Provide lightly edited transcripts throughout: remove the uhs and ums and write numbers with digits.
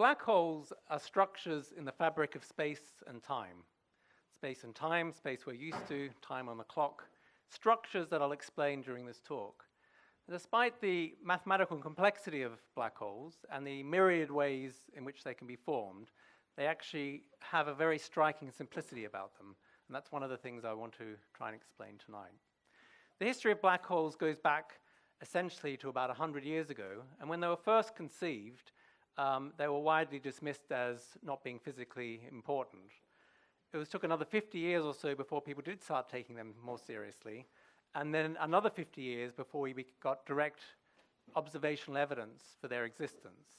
Black holes are structures in the fabric of space and time. Space and time, space we're used to, time on the clock, structures that I'll explain during this talk. Despite the mathematical complexity of black holes and the myriad ways in which they can be formed, they actually have a very striking simplicity about them. And that's one of the things I want to try and explain tonight. The history of black holes goes back essentially to about 100 years ago. And when they were first conceived, they were widely dismissed as not being physically important. It took another 50 years or so before people did start taking them more seriously. And then another 50 years before we got direct observational evidence for their existence.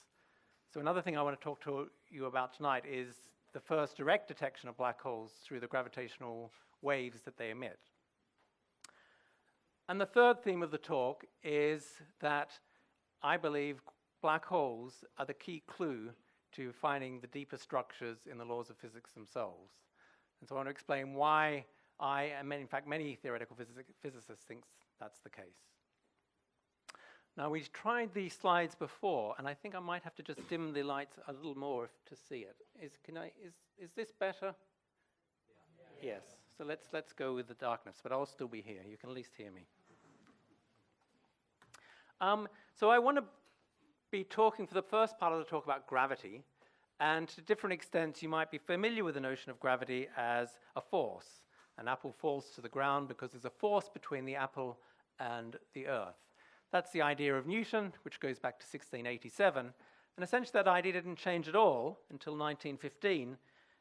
So another thing I want to talk to you about tonight is the first direct detection of black holes through the gravitational waves that they emit. And the third theme of the talk is that I believe black holes are the key clue to finding the deeper structures in the laws of physics themselves. And so I want to explain why I, and in fact many theoretical physicists, think that's the case. Now, we've tried these slides before, and I think I might have to just dim the lights a little more to see it. Is this better? Yeah. Yes. So let's go with the darkness, but I'll still be here. You can at least hear me. So I want to be talking for the first part of the talk about gravity, and to different extents you might be familiar with the notion of gravity as a force. An apple falls to the ground because there's a force between the apple and the earth. That's the idea of Newton, which goes back to 1687. And essentially that idea didn't change at all until 1915,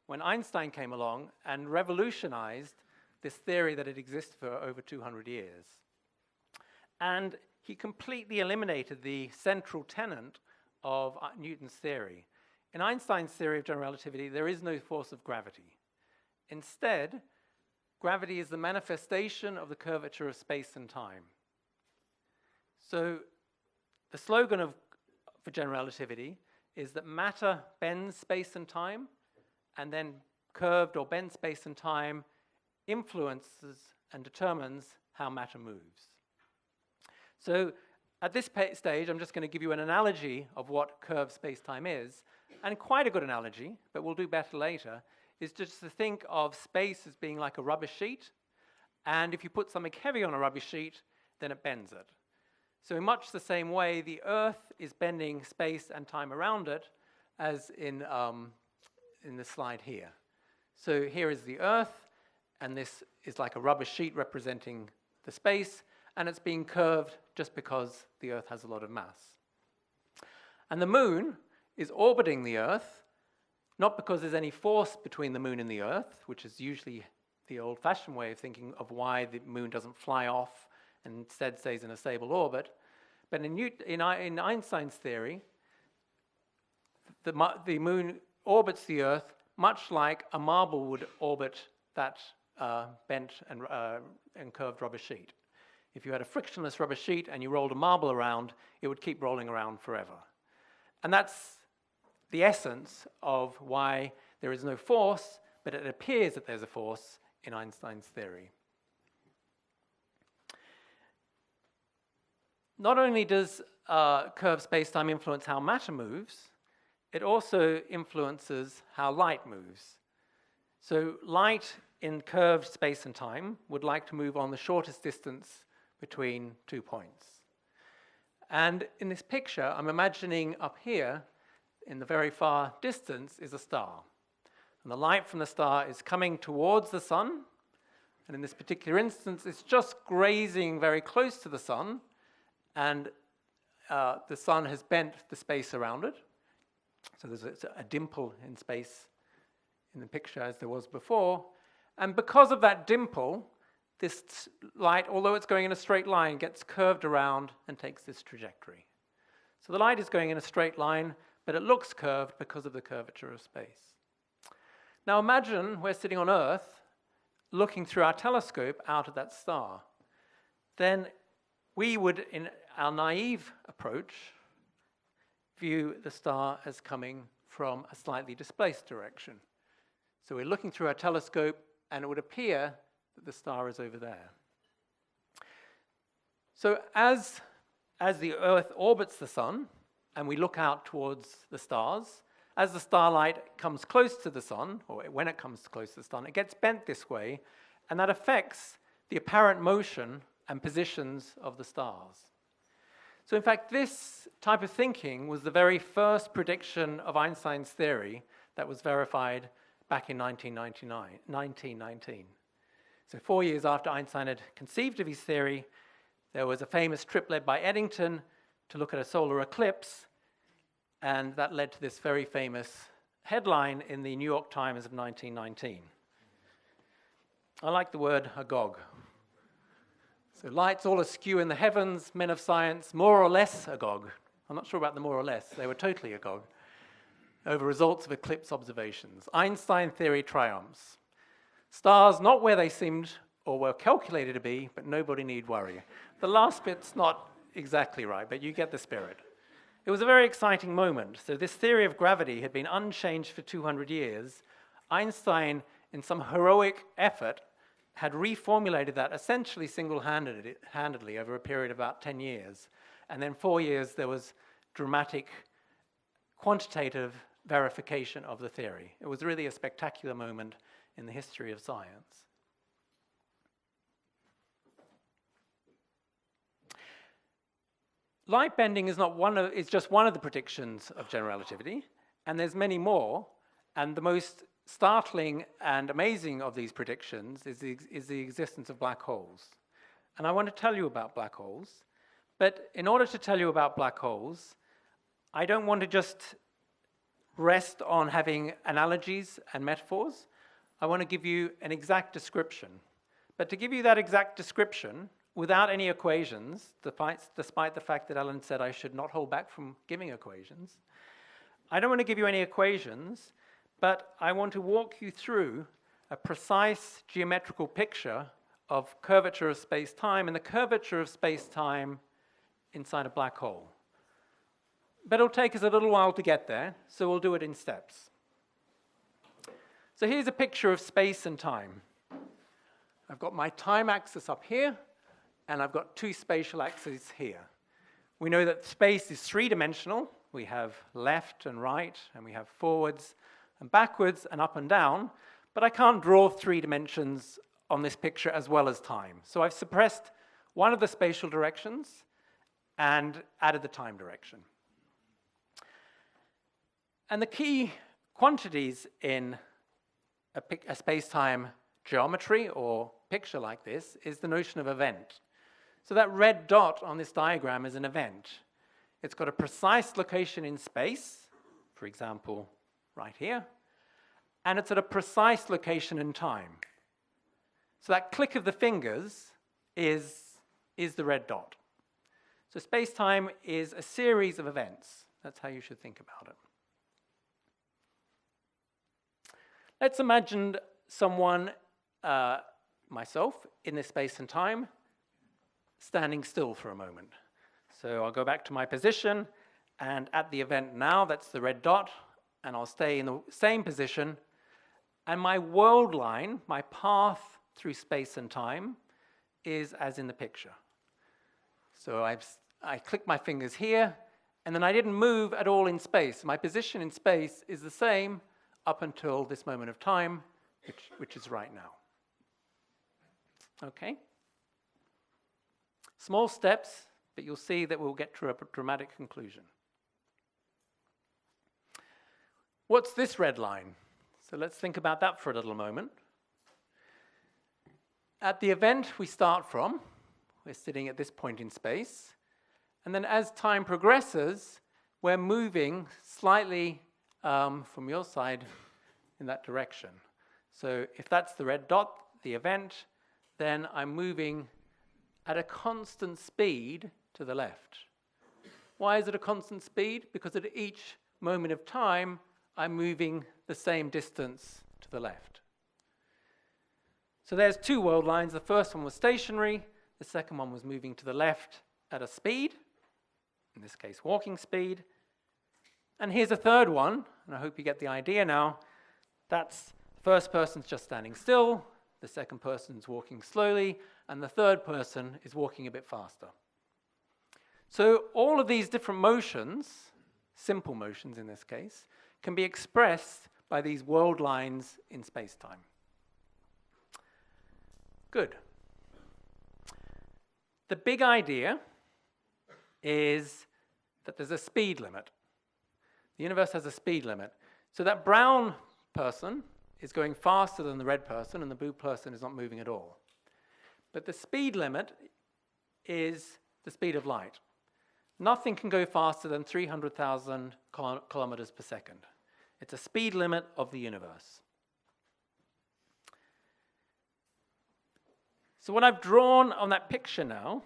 when Einstein came along and revolutionized this theory that had existed for over 200 years. And he completely eliminated the central tenet of Newton's theory. In Einstein's theory of general relativity, there is no force of gravity. Instead, gravity is the manifestation of the curvature of space and time. So the slogan for general relativity is that matter bends space and time, and then curved or bent space and time influences and determines how matter moves. So at this stage, I'm just going to give you an analogy of what curved space-time is, and quite a good analogy, but we'll do better later, is just to think of space as being like a rubber sheet, and if you put something heavy on a rubber sheet, then it bends it. So in much the same way, the Earth is bending space and time around it, as in the slide here. So here is the Earth, and this is like a rubber sheet representing the space, and it's being curved just because the Earth has a lot of mass. And the Moon is orbiting the Earth, not because there's any force between the Moon and the Earth, which is usually the old-fashioned way of thinking of why the Moon doesn't fly off and instead stays in a stable orbit. But in Einstein's theory, the Moon orbits the Earth much like a marble would orbit that bent and curved rubber sheet. If you had a frictionless rubber sheet and you rolled a marble around, it would keep rolling around forever. And that's the essence of why there is no force, but it appears that there's a force in Einstein's theory. Not only does curved space-time influence how matter moves, it also influences how light moves. So light in curved space and time would like to move on the shortest distance between 2 points. And in this picture, I'm imagining up here, in the very far distance, is a star. And the light from the star is coming towards the sun, and in this particular instance, it's just grazing very close to the sun, and the sun has bent the space around it. So there's a dimple in space in the picture as there was before. And because of that dimple, this light, although it's going in a straight line, gets curved around and takes this trajectory. So the light is going in a straight line, but it looks curved because of the curvature of space. Now imagine we're sitting on Earth, looking through our telescope out at that star. Then we would, in our naive approach, view the star as coming from a slightly displaced direction. So we're looking through our telescope, and it would appear that the star is over there. So as the Earth orbits the sun, and we look out towards the stars, as the starlight comes close to the sun, or when it comes close to the sun, it gets bent this way, and that affects the apparent motion and positions of the stars. So in fact, this type of thinking was the very first prediction of Einstein's theory that was verified back in 1919. So 4 years after Einstein had conceived of his theory, there was a famous trip led by Eddington to look at a solar eclipse, and that led to this very famous headline in the New York Times of 1919. I like the word agog. So lights all askew in the heavens, men of science, more or less agog. I'm not sure about the more or less. They were totally agog over results of eclipse observations. Einstein theory triumphs. Stars not where they seemed or were calculated to be, but nobody need worry. The last bit's not exactly right, but you get the spirit. It was a very exciting moment. So this theory of gravity had been unchanged for 200 years. Einstein, in some heroic effort, had reformulated that essentially single-handedly over a period of about 10 years. And then 4 years, there was dramatic quantitative verification of the theory. It was really a spectacular moment in the history of science. Light bending is just one of the predictions of general relativity, and there's many more, and the most startling and amazing of these predictions is the existence of black holes. And I want to tell you about black holes, but in order to tell you about black holes, I don't want to just rest on having analogies and metaphors. I want to give you an exact description. But to give you that exact description, without any equations, despite the fact that Ellen said I should not hold back from giving equations, I don't want to give you any equations, but I want to walk you through a precise geometrical picture of curvature of space-time and the curvature of space-time inside a black hole. But it'll take us a little while to get there, so we'll do it in steps. So here's a picture of space and time. I've got my time axis up here, and I've got two spatial axes here. We know that space is three-dimensional. We have left and right, and we have forwards and backwards and up and down, but I can't draw 3 dimensions on this picture as well as time. So I've suppressed one of the spatial directions and added the time direction. And the key quantities in a space-time geometry or picture like this is the notion of event. So that red dot on this diagram is an event. It's got a precise location in space, for example, right here, and it's at a precise location in time. So that click of the fingers is the red dot. So space-time is a series of events. That's how you should think about it. Let's imagine someone, myself, in this space and time, standing still for a moment. So I'll go back to my position, and at the event now, that's the red dot, and I'll stay in the same position, and my world line, my path through space and time, is as in the picture. So I click my fingers here, and then I didn't move at all in space. My position in space is the same up until this moment of time, which is right now. Okay? Small steps, but you'll see that we'll get to a dramatic conclusion. What's this red line? So let's think about that for a little moment. At the event we start from, we're sitting at this point in space, and then as time progresses, we're moving slightly from your side in that direction. So if that's the red dot, the event, then I'm moving at a constant speed to the left. Why is it a constant speed? Because at each moment of time, I'm moving the same distance to the left. So there's 2 world lines. The first one was stationary. The second one was moving to the left at a speed, in this case, walking speed. And here's a third one, and I hope you get the idea now. That's the first person's just standing still, the second person's walking slowly, and the third person is walking a bit faster. So all of these different motions, simple motions in this case, can be expressed by these world lines in space-time. Good. The big idea is that there's a speed limit. The universe has a speed limit. So that brown person is going faster than the red person, and the blue person is not moving at all. But the speed limit is the speed of light. Nothing can go faster than 300,000 kilometers per second. It's a speed limit of the universe. So what I've drawn on that picture now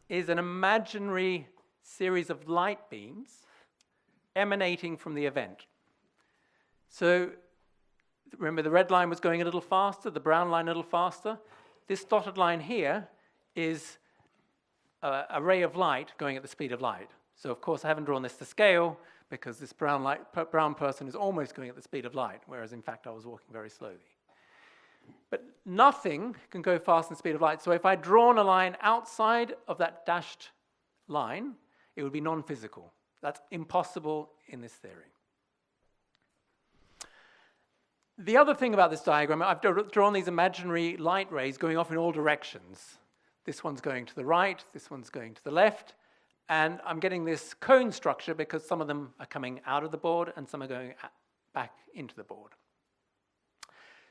is an imaginary series of light beams emanating from the event. So remember, the red line was going a little faster, the brown line a little faster. This dotted line here is a ray of light going at the speed of light. So of course I haven't drawn this to scale because this brown person is almost going at the speed of light, whereas in fact I was walking very slowly. But nothing can go faster than the speed of light. So if I'd drawn a line outside of that dashed line, it would be non-physical. That's impossible in this theory. The other thing about this diagram, I've drawn these imaginary light rays going off in all directions. This one's going to the right, this one's going to the left, and I'm getting this cone structure because some of them are coming out of the board and some are going back into the board.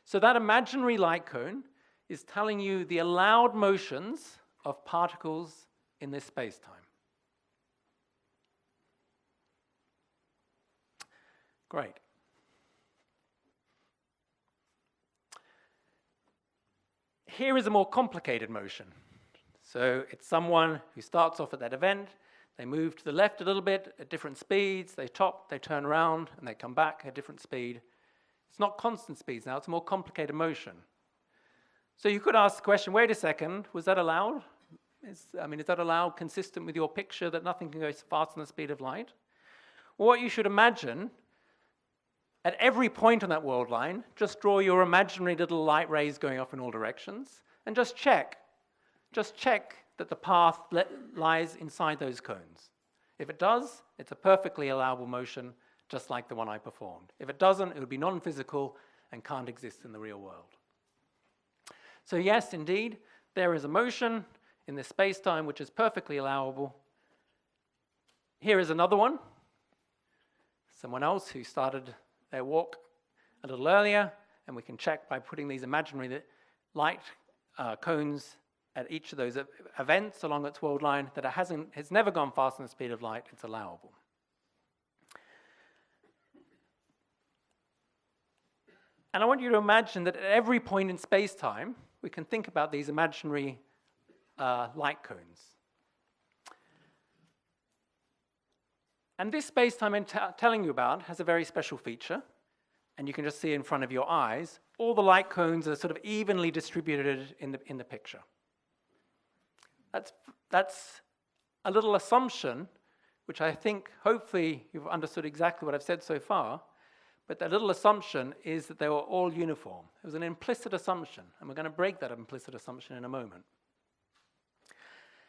So that imaginary light cone is telling you the allowed motions of particles in this space-time. Great. Here is a more complicated motion. So it's someone who starts off at that event, they move to the left a little bit at different speeds, they turn around, and they come back at a different speed. It's not constant speeds now, it's a more complicated motion. So you could ask the question, wait a second, was that allowed? Is that allowed consistent with your picture that nothing can go faster than the speed of light? Well, what you should imagine, at every point on that world line, just draw your imaginary little light rays going off in all directions, and just check. Just check that the path lies inside those cones. If it does, it's a perfectly allowable motion, just like the one I performed. If it doesn't, it would be non-physical and can't exist in the real world. So yes, indeed, there is a motion in this space-time which is perfectly allowable. Here is another one. Someone else who started their walk a little earlier, and we can check by putting these imaginary light cones at each of those events along its world line that has never gone faster than the speed of light. It's allowable. And I want you to imagine that at every point in space-time, we can think about these imaginary light cones. And this space-time I'm telling you about has a very special feature, and you can just see in front of your eyes. All the light cones are sort of evenly distributed in the picture. That's a little assumption, which I think hopefully you've understood exactly what I've said so far, but that little assumption is that they were all uniform. It was an implicit assumption, and we're going to break that implicit assumption in a moment.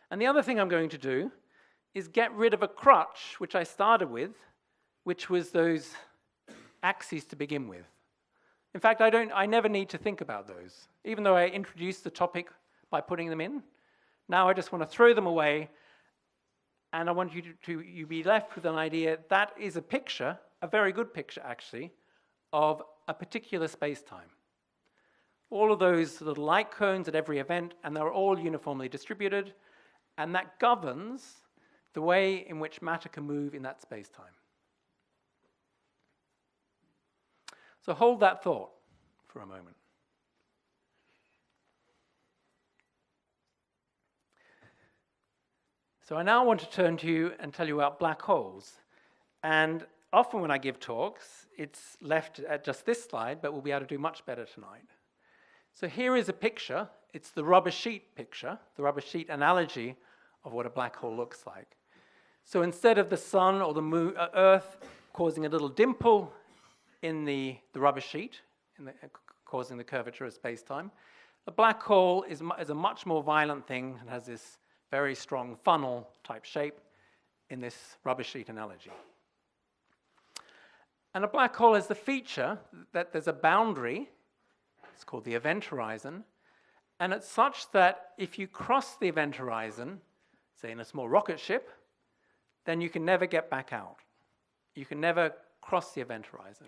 And the other thing I'm going to do is get rid of a crutch, which I started with, which was those axes to begin with. In fact, I never need to think about those. Even though I introduced the topic by putting them in, now I just want to throw them away, and I want you to be left with an idea that is a picture, a very good picture actually, of a particular space-time. All of those little light cones at every event, and they're all uniformly distributed, and that governs the way in which matter can move in that space-time. So hold that thought for a moment. So I now want to turn to you and tell you about black holes. And often when I give talks, it's left at just this slide, but we'll be able to do much better tonight. So here is a picture. It's the rubber sheet picture, the rubber sheet analogy of what a black hole looks like. So instead of the sun or the moon, Earth causing a little dimple in the rubber sheet, causing the curvature of space-time, a black hole is a much more violent thing and has this very strong funnel type shape in this rubber sheet analogy. And a black hole has the feature that there's a boundary, it's called the event horizon, and it's such that if you cross the event horizon, say in a small rocket ship, then you can never get back out. You can never cross the event horizon.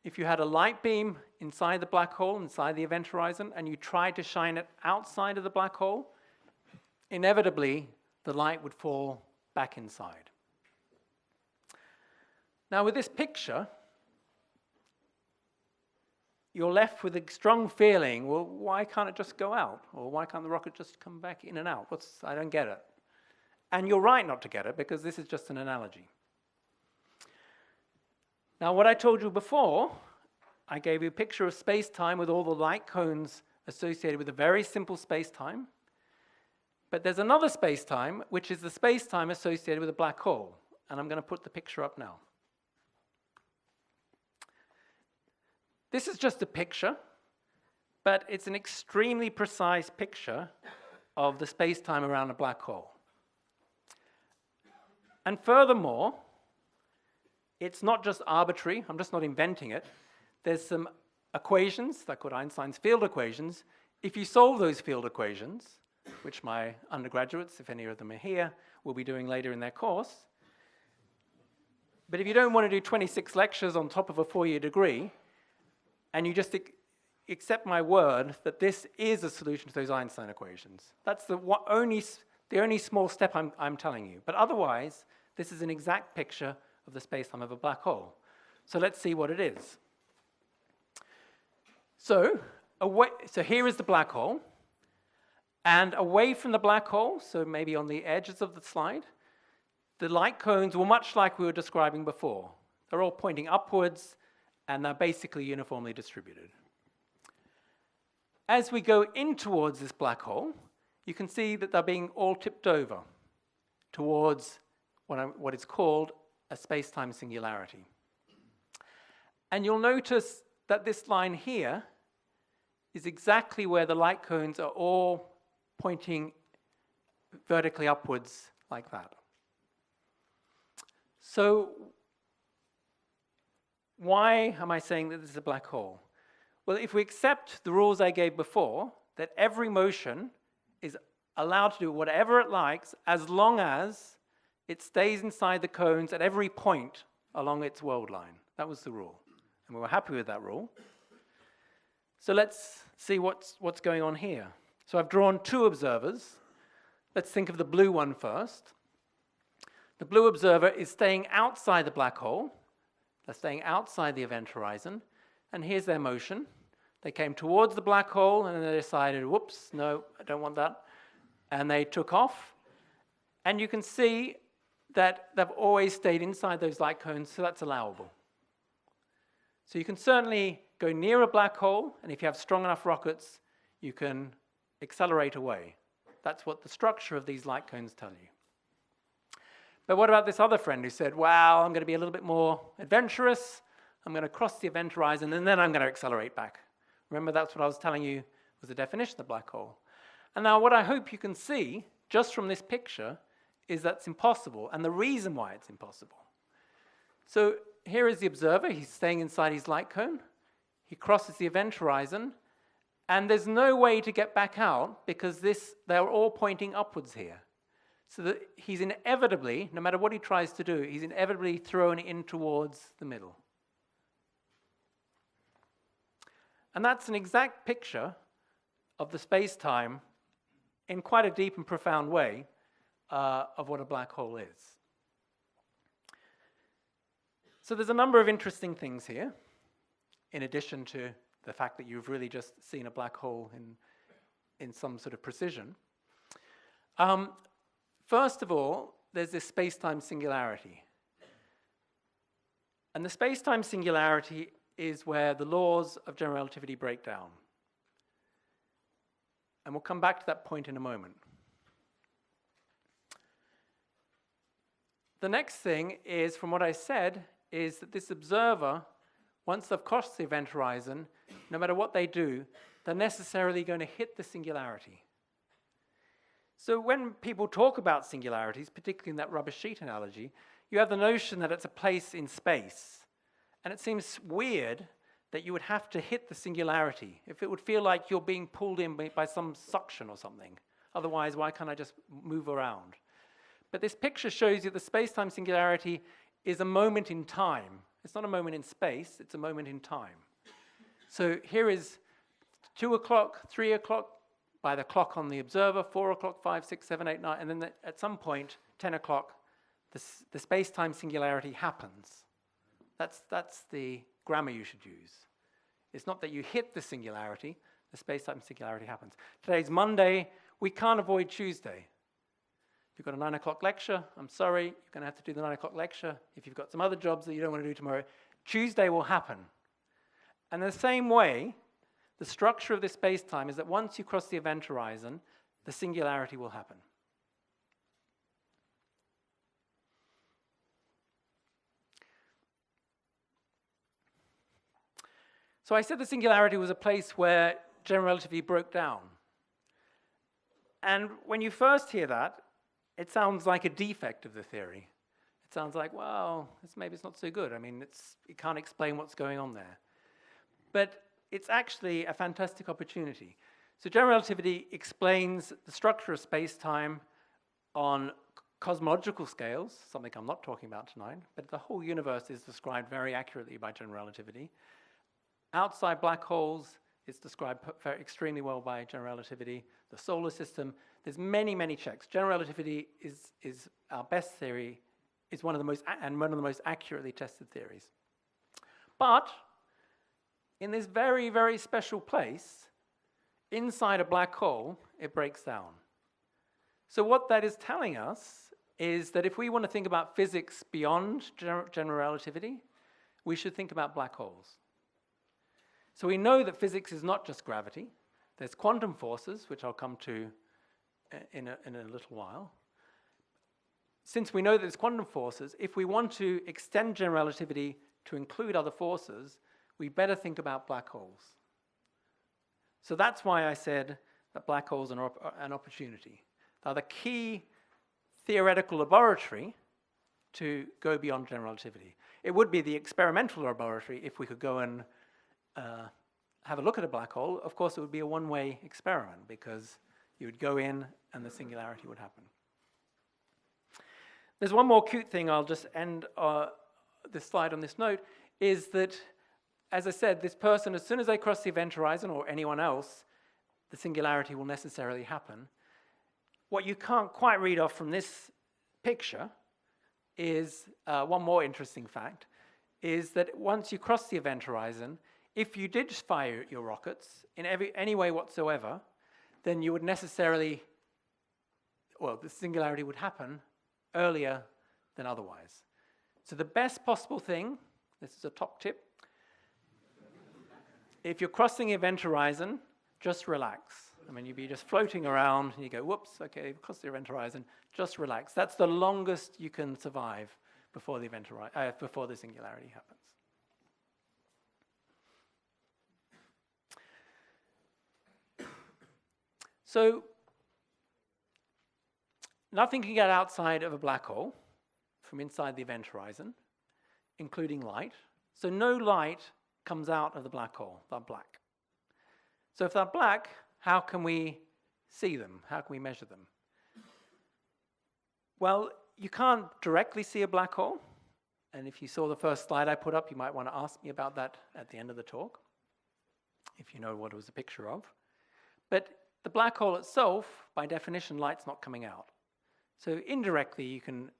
If you had a light beam inside the black hole, inside the event horizon, and you tried to shine it outside of the black hole, inevitably the light would fall back inside. Now with this picture, you're left with a strong feeling, well, why can't it just go out? Or why can't the rocket just come back in and out? I don't get it. And you're right not to get it, because this is just an analogy. Now, what I told you before, I gave you a picture of space-time with all the light cones associated with a very simple space-time. But there's another space-time, which is the space-time associated with a black hole. And I'm going to put the picture up now. This is just a picture, but it's an extremely precise picture of the space-time around a black hole. And furthermore, it's not just arbitrary, I'm just not inventing it. There's some equations, they're called Einstein's field equations. If you solve those field equations, which my undergraduates, if any of them are here, will be doing later in their course. But if you don't want to do 26 lectures on top of a 4-year degree, and you just accept my word that this is a solution to those Einstein equations. That's the only small step I'm telling you. But otherwise, this is an exact picture of the space-time of a black hole. So let's see what it is. So here is the black hole. And away from the black hole, so maybe on the edges of the slide, the light cones were much like we were describing before. They're all pointing upwards, and they're basically uniformly distributed. As we go in towards this black hole, you can see that they're being all tipped over towards what is called a space-time singularity. And you'll notice that this line here is exactly where the light cones are all pointing vertically upwards like that. So why am I saying that this is a black hole? Well, if we accept the rules I gave before, that every motion is allowed to do whatever it likes as long as it stays inside the cones at every point along its world line. That was the rule. And we were happy with that rule. So let's see what's going on here. So I've drawn two observers. Let's think of the blue one first. The blue observer is staying outside the black hole. They're staying outside the event horizon. And here's their motion. They came towards the black hole and then they decided, whoops, no, I don't want that. And they took off. And you can see that they've always stayed inside those light cones, so that's allowable. So you can certainly go near a black hole, and if you have strong enough rockets, you can accelerate away. That's what the structure of these light cones tell you. But what about this other friend who said, wow, I'm going to be a little bit more adventurous, I'm going to cross the event horizon, and then I'm going to accelerate back. Remember, that's what I was telling you was the definition of the black hole. And now what I hope you can see, just from this picture, is that's impossible, and the reason why it's impossible. So here is the observer. He's staying inside his light cone. He crosses the event horizon, and there's no way to get back out because they're all pointing upwards here. So that he's inevitably, no matter what he tries to do, he's inevitably thrown in towards the middle. And that's an exact picture of the space-time in quite a deep and profound way of what a black hole is. So there's a number of interesting things here, in addition to the fact that you've really just seen a black hole in some sort of precision. First of all, there's this space-time singularity. And the space-time singularity is where the laws of general relativity break down. And we'll come back to that point in a moment. The next thing is, from what I said, is that this observer, once they've crossed the event horizon, no matter what they do, they're necessarily going to hit the singularity. So when people talk about singularities, particularly in that rubber sheet analogy, you have the notion that it's a place in space. And it seems weird that you would have to hit the singularity. If it would feel like you're being pulled in by some suction or something. Otherwise, why can't I just move around? But this picture shows you the space-time singularity is a moment in time. It's not a moment in space, it's a moment in time. So here is 2 o'clock, 3 o'clock, by the clock on the observer, 4 o'clock, 5, 6, 7, 8, 9, and then at some point, 10 o'clock, the space-time singularity happens. That's the grammar you should use. It's not that you hit the singularity, the space-time singularity happens. Today's Monday, we can't avoid Tuesday. If you've got a 9 o'clock lecture, I'm sorry, you're going to have to do the 9 o'clock lecture. If you've got some other jobs that you don't want to do tomorrow, Tuesday will happen. And in the same way, the structure of this space-time is that once you cross the event horizon, the singularity will happen. So I said the singularity was a place where general relativity broke down. And when you first hear that, it sounds like a defect of the theory. It sounds like, well, maybe it's not so good. I mean, it can't explain what's going on there. But it's actually a fantastic opportunity. So general relativity explains the structure of space-time on cosmological scales, something I'm not talking about tonight, but the whole universe is described very accurately by general relativity. Outside black holes, it's described extremely well by general relativity. The solar system, there's many, many checks. General relativity is our best theory, is one of the most accurately tested theories. But in this very, very special place, inside a black hole, it breaks down. So what that is telling us is that if we want to think about physics beyond general relativity, we should think about black holes. So we know that physics is not just gravity. There's quantum forces, which I'll come to in a little while. Since we know that there's quantum forces, if we want to extend general relativity to include other forces, we better think about black holes. So that's why I said that black holes are an opportunity. They're the key theoretical laboratory to go beyond general relativity. It would be the experimental laboratory if we could go and have a look at a black hole. Of course, it would be a one-way experiment because you would go in and the singularity would happen. There's one more cute thing, I'll just end this slide on this note, is that, as I said, this person, as soon as they cross the event horizon, or anyone else, the singularity will necessarily happen. What you can't quite read off from this picture is one more interesting fact, is that once you cross the event horizon, if you did fire your rockets in any way whatsoever, then you would necessarily, well, the singularity would happen earlier than otherwise. So the best possible thing, this is a top tip, if you're crossing the event horizon, just relax. I mean, you'd be just floating around, and you go, whoops, okay, cross the event horizon, just relax. That's the longest you can survive before the before the singularity happens. So nothing can get outside of a black hole from inside the event horizon, including light. So no light comes out of the black hole. They're black. So if they're black, how can we see them? How can we measure them? Well, you can't directly see a black hole. And if you saw the first slide I put up, you might want to ask me about that at the end of the talk, if you know what it was a picture of. But the black hole itself, by definition, light's not coming out. So indirectly, you can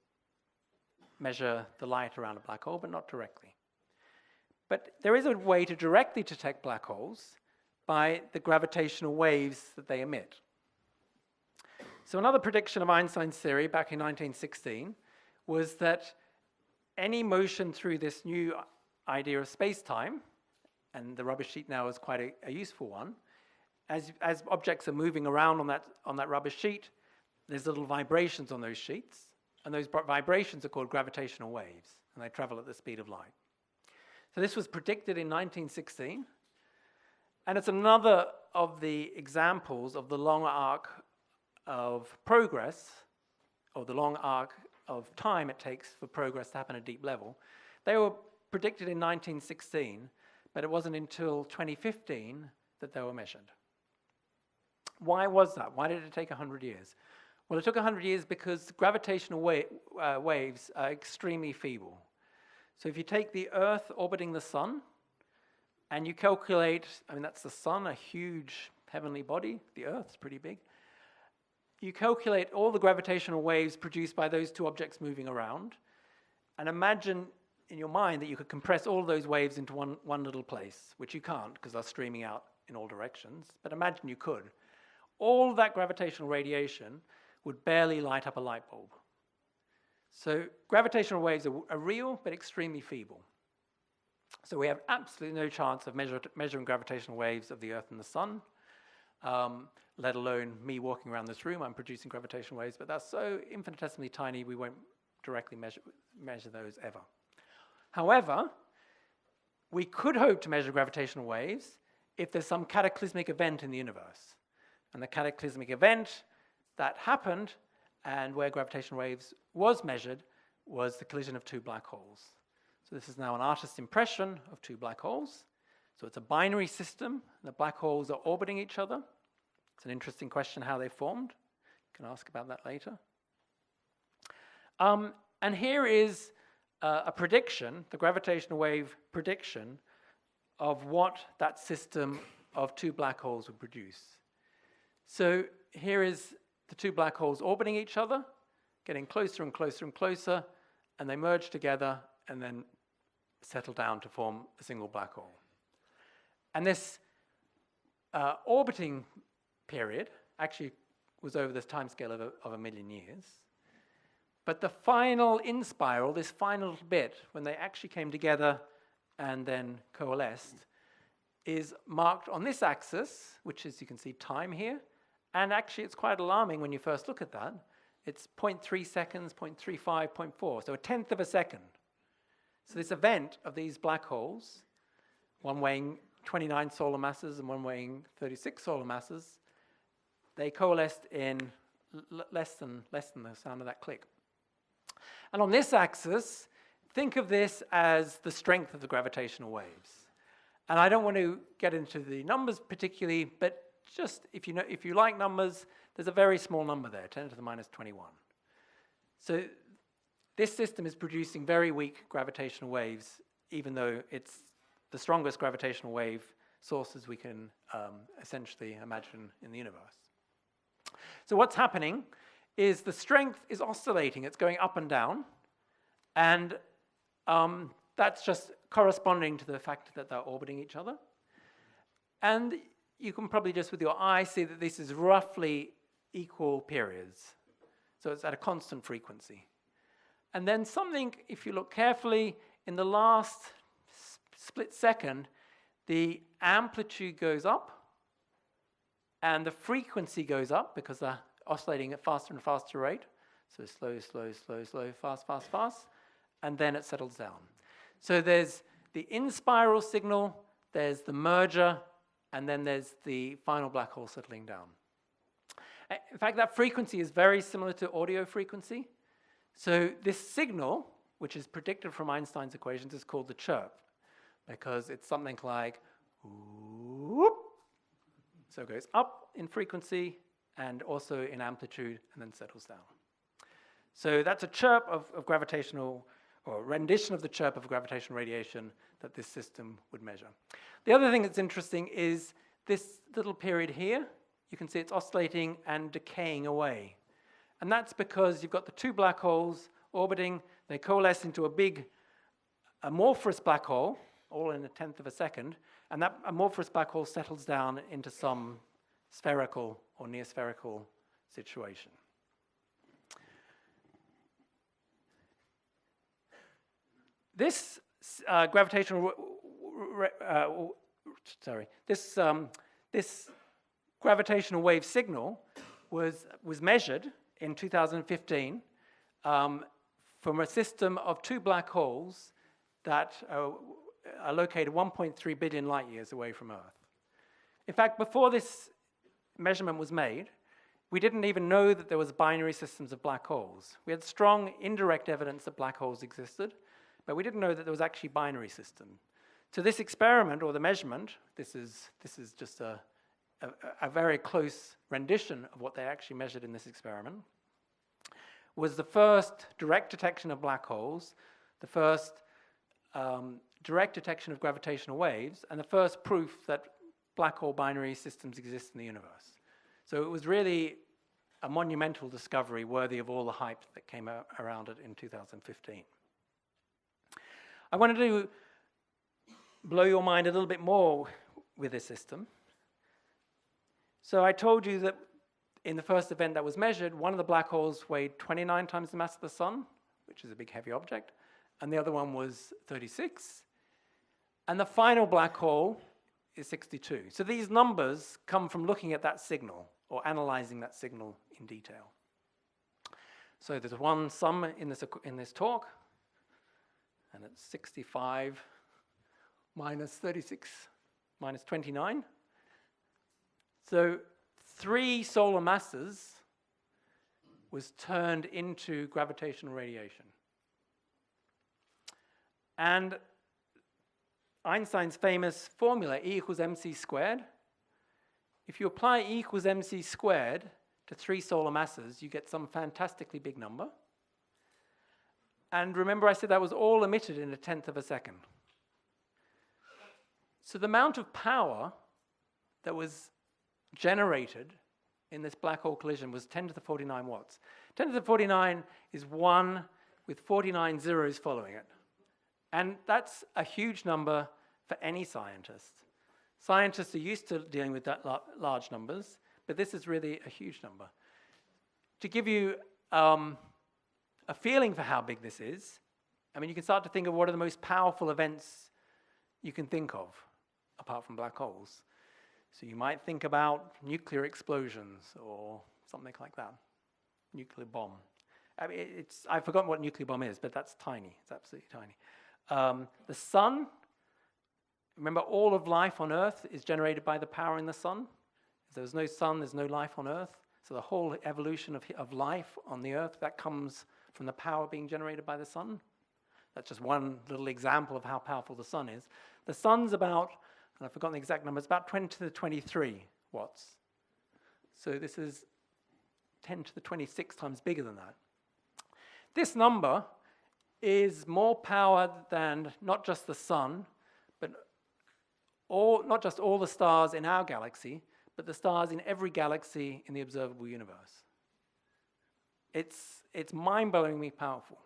measure the light around a black hole, but not directly. But there is a way to directly detect black holes by the gravitational waves that they emit. So another prediction of Einstein's theory back in 1916 was that any motion through this new idea of space-time, and the rubber sheet now is quite a useful one, as objects are moving around on that rubber sheet, there's little vibrations on those sheets, and those vibrations are called gravitational waves, and they travel at the speed of light. So this was predicted in 1916, and it's another of the examples of the long arc of progress, or the long arc of time it takes for progress to happen at deep level. They were predicted in 1916, but it wasn't until 2015 that they were measured. Why was that? Why did it take 100 years? Well, it took 100 years because gravitational waves are extremely feeble. So if you take the Earth orbiting the Sun, and you calculate, I mean, that's the Sun, a huge heavenly body. The Earth's pretty big. You calculate all the gravitational waves produced by those two objects moving around, and imagine in your mind that you could compress all of those waves into one little place, which you can't because they're streaming out in all directions, but imagine you could. All of that gravitational radiation would barely light up a light bulb. So gravitational waves are real, but extremely feeble. So we have absolutely no chance of measuring gravitational waves of the Earth and the Sun, let alone me walking around this room. I'm producing gravitational waves, but that's so infinitesimally tiny we won't directly measure those ever. However, we could hope to measure gravitational waves if there's some cataclysmic event in the universe. And the cataclysmic event that happened and where gravitational waves was measured was the collision of two black holes. So this is now an artist's impression of two black holes. So it's a binary system. The black holes are orbiting each other. It's an interesting question how they formed. You can ask about that later. And here is a prediction, the gravitational wave prediction of what that system of two black holes would produce. So here is the two black holes orbiting each other, getting closer and closer and closer, and they merge together and then settle down to form a single black hole. And this orbiting period actually was over this timescale of a million years. But the final in-spiral, this final little bit, when they actually came together and then coalesced, is marked on this axis, which is, you can see, time here. And actually, it's quite alarming when you first look at that. It's 0.3 seconds, 0.35, 0.4, so a tenth of a second. So this event of these black holes, one weighing 29 solar masses and one weighing 36 solar masses, they coalesced in less than the sound of that click. And on this axis, think of this as the strength of the gravitational waves. And I don't want to get into the numbers particularly, but just if you like numbers, there's a very small number there, 10 to the minus 21. So this system is producing very weak gravitational waves, even though it's the strongest gravitational wave sources we can essentially imagine in the universe. So what's happening is the strength is oscillating. It's going up and down. And that's just corresponding to the fact that they're orbiting each other. And you can probably just with your eye see that this is roughly equal periods. So it's at a constant frequency. And then something, if you look carefully, in the last split second, the amplitude goes up and the frequency goes up because they're oscillating at faster and faster rate. So slow, slow, slow, slow, fast, fast, fast. And then it settles down. So there's the in-spiral signal, there's the merger, and then there's the final black hole settling down. In fact, that frequency is very similar to audio frequency. So this signal, which is predicted from Einstein's equations, is called the chirp, because it's something like whoop. So it goes up in frequency and also in amplitude and then settles down. So that's a chirp of gravitational, or a rendition of the chirp of gravitational radiation that this system would measure. The other thing that's interesting is this little period here. You can see it's oscillating and decaying away. And that's because you've got the two black holes orbiting. They coalesce into a big amorphous black hole, all in a tenth of a second. And that amorphous black hole settles down into some spherical or near spherical situation. This this gravitational wave signal was measured in 2015 from a system of two black holes that are located 1.3 billion light years away from Earth. In fact, before this measurement was made, we didn't even know that there was binary systems of black holes. We had strong indirect evidence that black holes existed, but we didn't know that there was actually a binary system. So this experiment, or the measurement, this is just a very close rendition of what they actually measured in this experiment, was the first direct detection of black holes, the first direct detection of gravitational waves, and the first proof that black hole binary systems exist in the universe. So it was really a monumental discovery worthy of all the hype that came around it in 2015. I wanted to blow your mind a little bit more with this system. So I told you that in the first event that was measured, one of the black holes weighed 29 times the mass of the sun, which is a big heavy object, and the other one was 36. And the final black hole is 62. So these numbers come from looking at that signal or analyzing that signal in detail. So there's one sum in this talk, and it's 65 minus 36 minus 29. So 3 solar masses was turned into gravitational radiation. And Einstein's famous formula, E equals mc squared, if you apply E equals mc squared to 3 solar masses, you get some fantastically big number. And remember I said that was all emitted in 1/10 of a second. So the amount of power that was generated in this black hole collision was 10 to the 49 watts. 10 to the 49 is 1 with 49 zeros following it. And that's a huge number for any scientist. Scientists are used to dealing with that large numbers, but this is really a huge number. To give you a feeling for how big this is, I mean, you can start to think of what are the most powerful events you can think of, apart from black holes. So you might think about nuclear explosions or something like that. Nuclear bomb. I mean, I've forgotten what nuclear bomb is, but that's tiny. It's absolutely tiny. The sun, remember all of life on Earth is generated by the power in the sun. If there's no sun, there's no life on Earth. So the whole evolution of life on the Earth, that comes from the power being generated by the sun. That's just one little example of how powerful the sun is. The sun's about, and I've forgotten the exact number, it's about 10 to the 23 watts. So this is 10 to the 26 times bigger than that. This number is more power than not just the sun, but not just all the stars in our galaxy, but the stars in every galaxy in the observable universe. It's mind-blowingly powerful.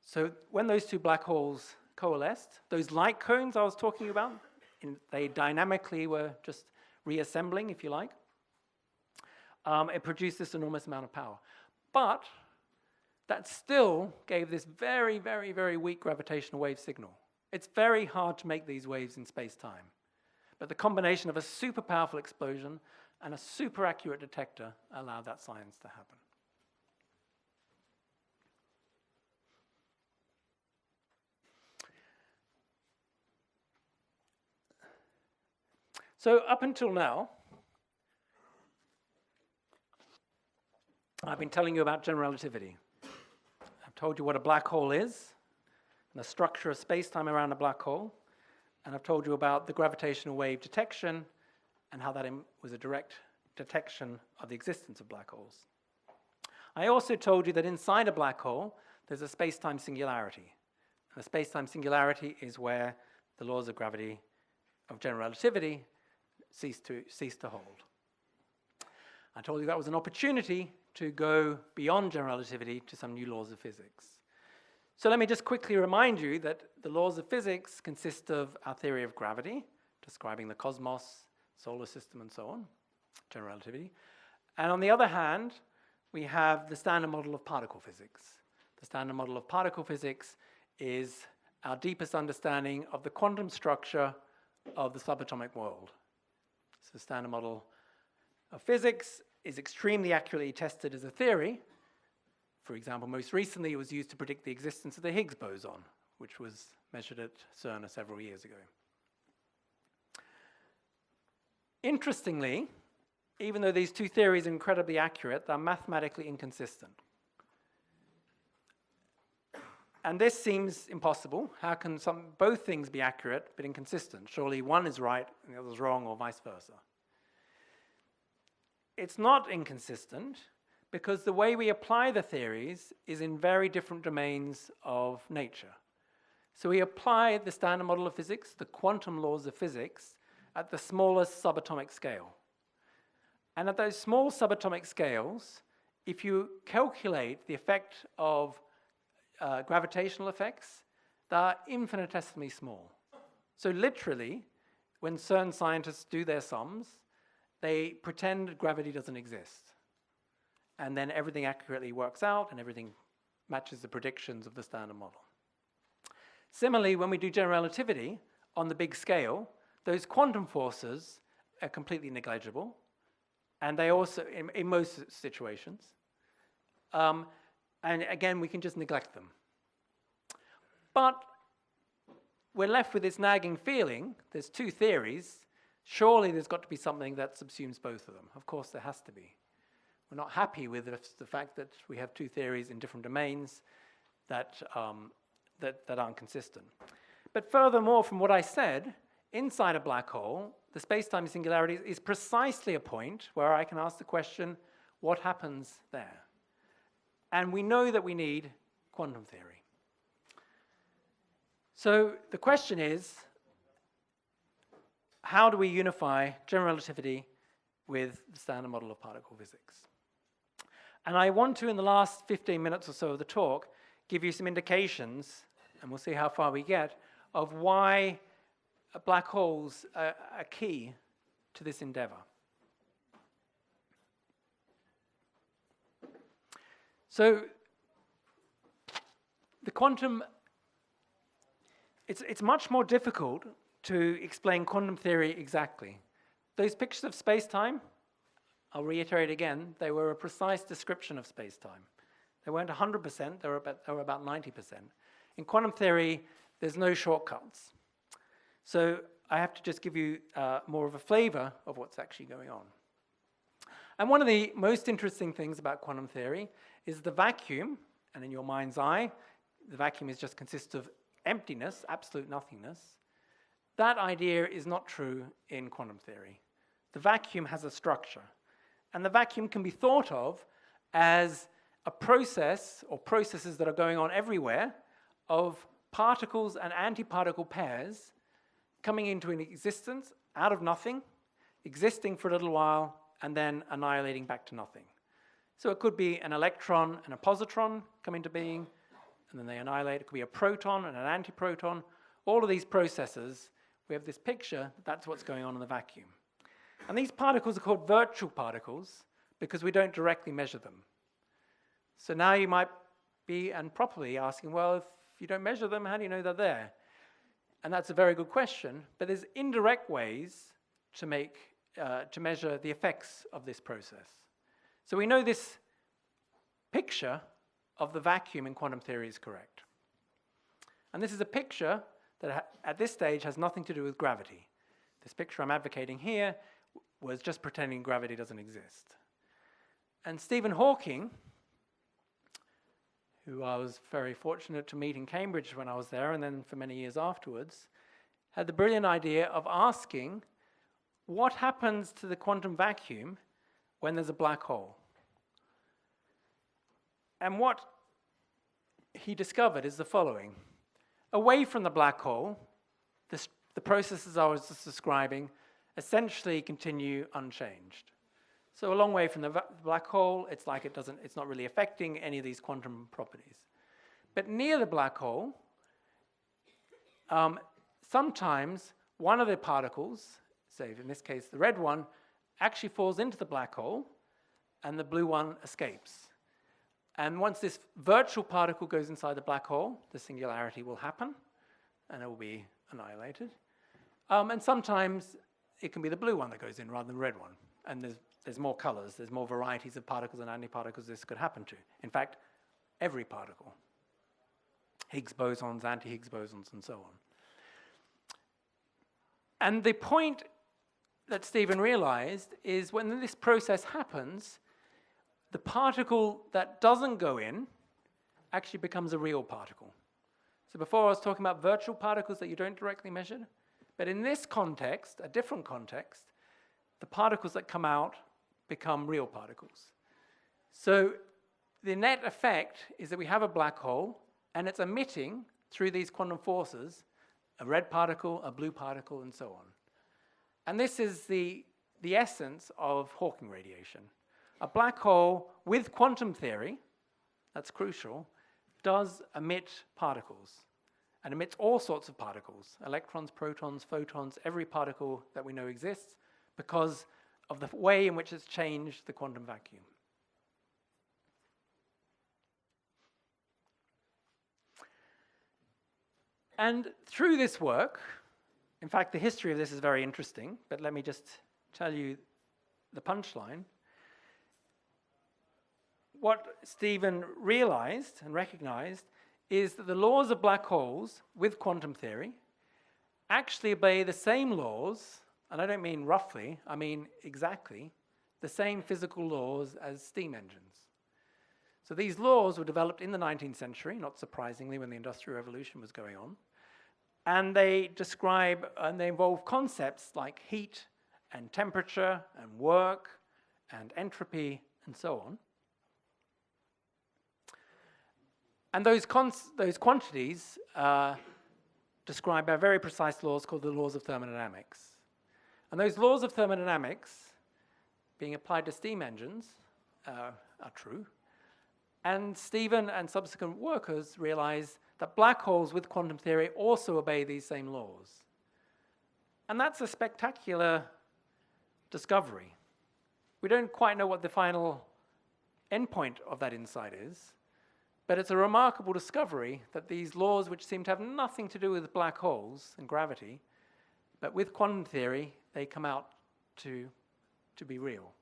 So when those 2 black holes coalesced, those light cones I was talking about, they dynamically were just reassembling, if you like. It produced this enormous amount of power. But that still gave this very, very, very weak gravitational wave signal. It's very hard to make these waves in space-time. But the combination of a super powerful explosion and a super accurate detector allowed that science to happen. So up until now, I've been telling you about general relativity. I've told you what a black hole is, and the structure of space-time around a black hole, and I've told you about the gravitational wave detection and how that was a direct detection of the existence of black holes. I also told you that inside a black hole, there's a space-time singularity. And the space-time singularity is where the laws of gravity, of general relativity, cease to hold. I told you that was an opportunity to go beyond general relativity to some new laws of physics. So let me just quickly remind you that the laws of physics consist of our theory of gravity, describing the cosmos, solar system, and so on, general relativity. And on the other hand, we have the standard model of particle physics. The standard model of particle physics is our deepest understanding of the quantum structure of the subatomic world. So the standard model of physics is extremely accurately tested as a theory. For example, most recently it was used to predict the existence of the Higgs boson, which was measured at CERN several years ago. Interestingly, even though these two theories are incredibly accurate, they're mathematically inconsistent. And this seems impossible. How can both things be accurate but inconsistent? Surely one is right and the other is wrong, or vice versa. It's not inconsistent because the way we apply the theories is in very different domains of nature. So we apply the standard model of physics, the quantum laws of physics, at the smallest subatomic scale. And at those small subatomic scales, if you calculate the effect of gravitational effects, they are infinitesimally small. So literally, when CERN scientists do their sums, they pretend gravity doesn't exist. And then everything accurately works out and everything matches the predictions of the standard model. Similarly, when we do general relativity on the big scale, those quantum forces are completely negligible. And they also, in most situations, and again, we can just neglect them. But we're left with this nagging feeling, there's two theories, surely there's got to be something that subsumes both of them. Of course, there has to be. We're not happy with the fact that we have two theories in different domains that aren't consistent. But furthermore, from what I said, inside a black hole, the space-time singularity is precisely a point where I can ask the question, what happens there? And we know that we need quantum theory. So the question is, how do we unify general relativity with the standard model of particle physics? And I want to, in the last 15 minutes or so of the talk, give you some indications, and we'll see how far we get, of why black holes are key to this endeavor. So the quantum, it's much more difficult to explain quantum theory exactly. Those pictures of space-time, I'll reiterate again, they were a precise description of space-time. They weren't 100%, they were about 90%. In quantum theory, there's no shortcuts. So I have to just give you more of a flavor of what's actually going on. And one of the most interesting things about quantum theory is the vacuum, and in your mind's eye, the vacuum just consists of emptiness, absolute nothingness. That idea is not true in quantum theory. The vacuum has a structure, and the vacuum can be thought of as a process, or processes that are going on everywhere, of particles and antiparticle pairs coming into an existence out of nothing, existing for a little while, and then annihilating back to nothing. So it could be an electron and a positron come into being, and then they annihilate. It could be a proton and an antiproton. All of these processes, we have this picture, that's what's going on in the vacuum. And these particles are called virtual particles because we don't directly measure them. So now you might be, and properly, asking, well, if you don't measure them, how do you know they're there? And that's a very good question, but there's indirect ways to measure the effects of this process. So we know this picture of the vacuum in quantum theory is correct. And this is a picture that at this stage has nothing to do with gravity. This picture I'm advocating here was just pretending gravity doesn't exist. And Stephen Hawking, who I was very fortunate to meet in Cambridge when I was there, and then for many years afterwards, had the brilliant idea of asking what happens to the quantum vacuum when there's a black hole. And what he discovered is the following. Away from the black hole, the processes I was just describing essentially continue unchanged. So a long way from the black hole, it's like it's not really affecting any of these quantum properties. But near the black hole, sometimes one of the particles, say in this case the red one, actually falls into the black hole and the blue one escapes. And once this virtual particle goes inside the black hole, the singularity will happen and it will be annihilated. And sometimes it can be the blue one that goes in rather than the red one. And there's more colors, there's more varieties of particles and antiparticles this could happen to. In fact, every particle. Higgs bosons, anti-Higgs bosons, and so on. And the point that Stephen realized is when this process happens, the particle that doesn't go in actually becomes a real particle. So before I was talking about virtual particles that you don't directly measure, but in this context, a different context, the particles that come out become real particles. So the net effect is that we have a black hole, and it's emitting, through these quantum forces, a red particle, a blue particle, and so on. And this is the essence of Hawking radiation. A black hole with quantum theory, that's crucial, does emit particles, and emits all sorts of particles, electrons, protons, photons, every particle that we know exists, because of the way in which it's changed the quantum vacuum. And through this work, in fact, the history of this is very interesting, but let me just tell you the punchline. What Stephen realized and recognized is that the laws of black holes with quantum theory actually obey the same laws, and I don't mean roughly, I mean exactly, the same physical laws as steam engines. So these laws were developed in the 19th century, not surprisingly, when the Industrial Revolution was going on. And they describe, and they involve concepts like heat and temperature and work and entropy and so on. And those quantities are described by very precise laws called the laws of thermodynamics. And those laws of thermodynamics, being applied to steam engines, are true. And Stephen and subsequent workers realized that black holes with quantum theory also obey these same laws. And that's a spectacular discovery. We don't quite know what the final endpoint of that insight is, but it's a remarkable discovery that these laws, which seem to have nothing to do with black holes and gravity, but with quantum theory, they come out to be real.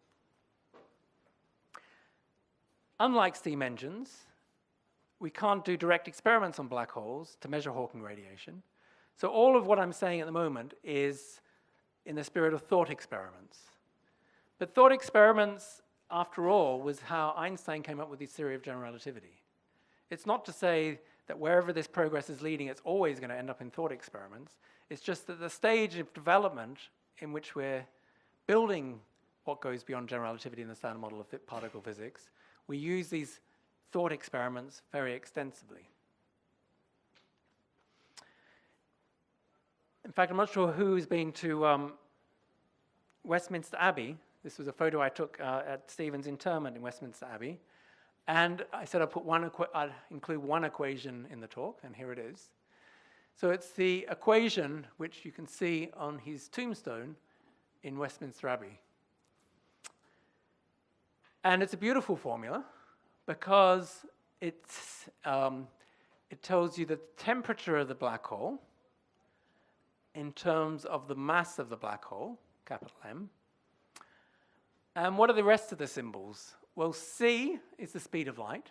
Unlike steam engines, we can't do direct experiments on black holes to measure Hawking radiation. So all of what I'm saying at the moment is in the spirit of thought experiments. But thought experiments, after all, was how Einstein came up with his theory of general relativity. It's not to say that wherever this progress is leading, it's always going to end up in thought experiments. It's just that the stage of development in which we're building what goes beyond general relativity in the standard model of particle physics, we use these thought experiments very extensively. In fact, I'm not sure who's been to Westminster Abbey. This was a photo I took at Stephen's interment in Westminster Abbey. And I said I'd include one equation in the talk, and here it is. So it's the equation which you can see on his tombstone in Westminster Abbey. And it's a beautiful formula because it tells you the temperature of the black hole in terms of the mass of the black hole, capital M. And what are the rest of the symbols? Well, c is the speed of light.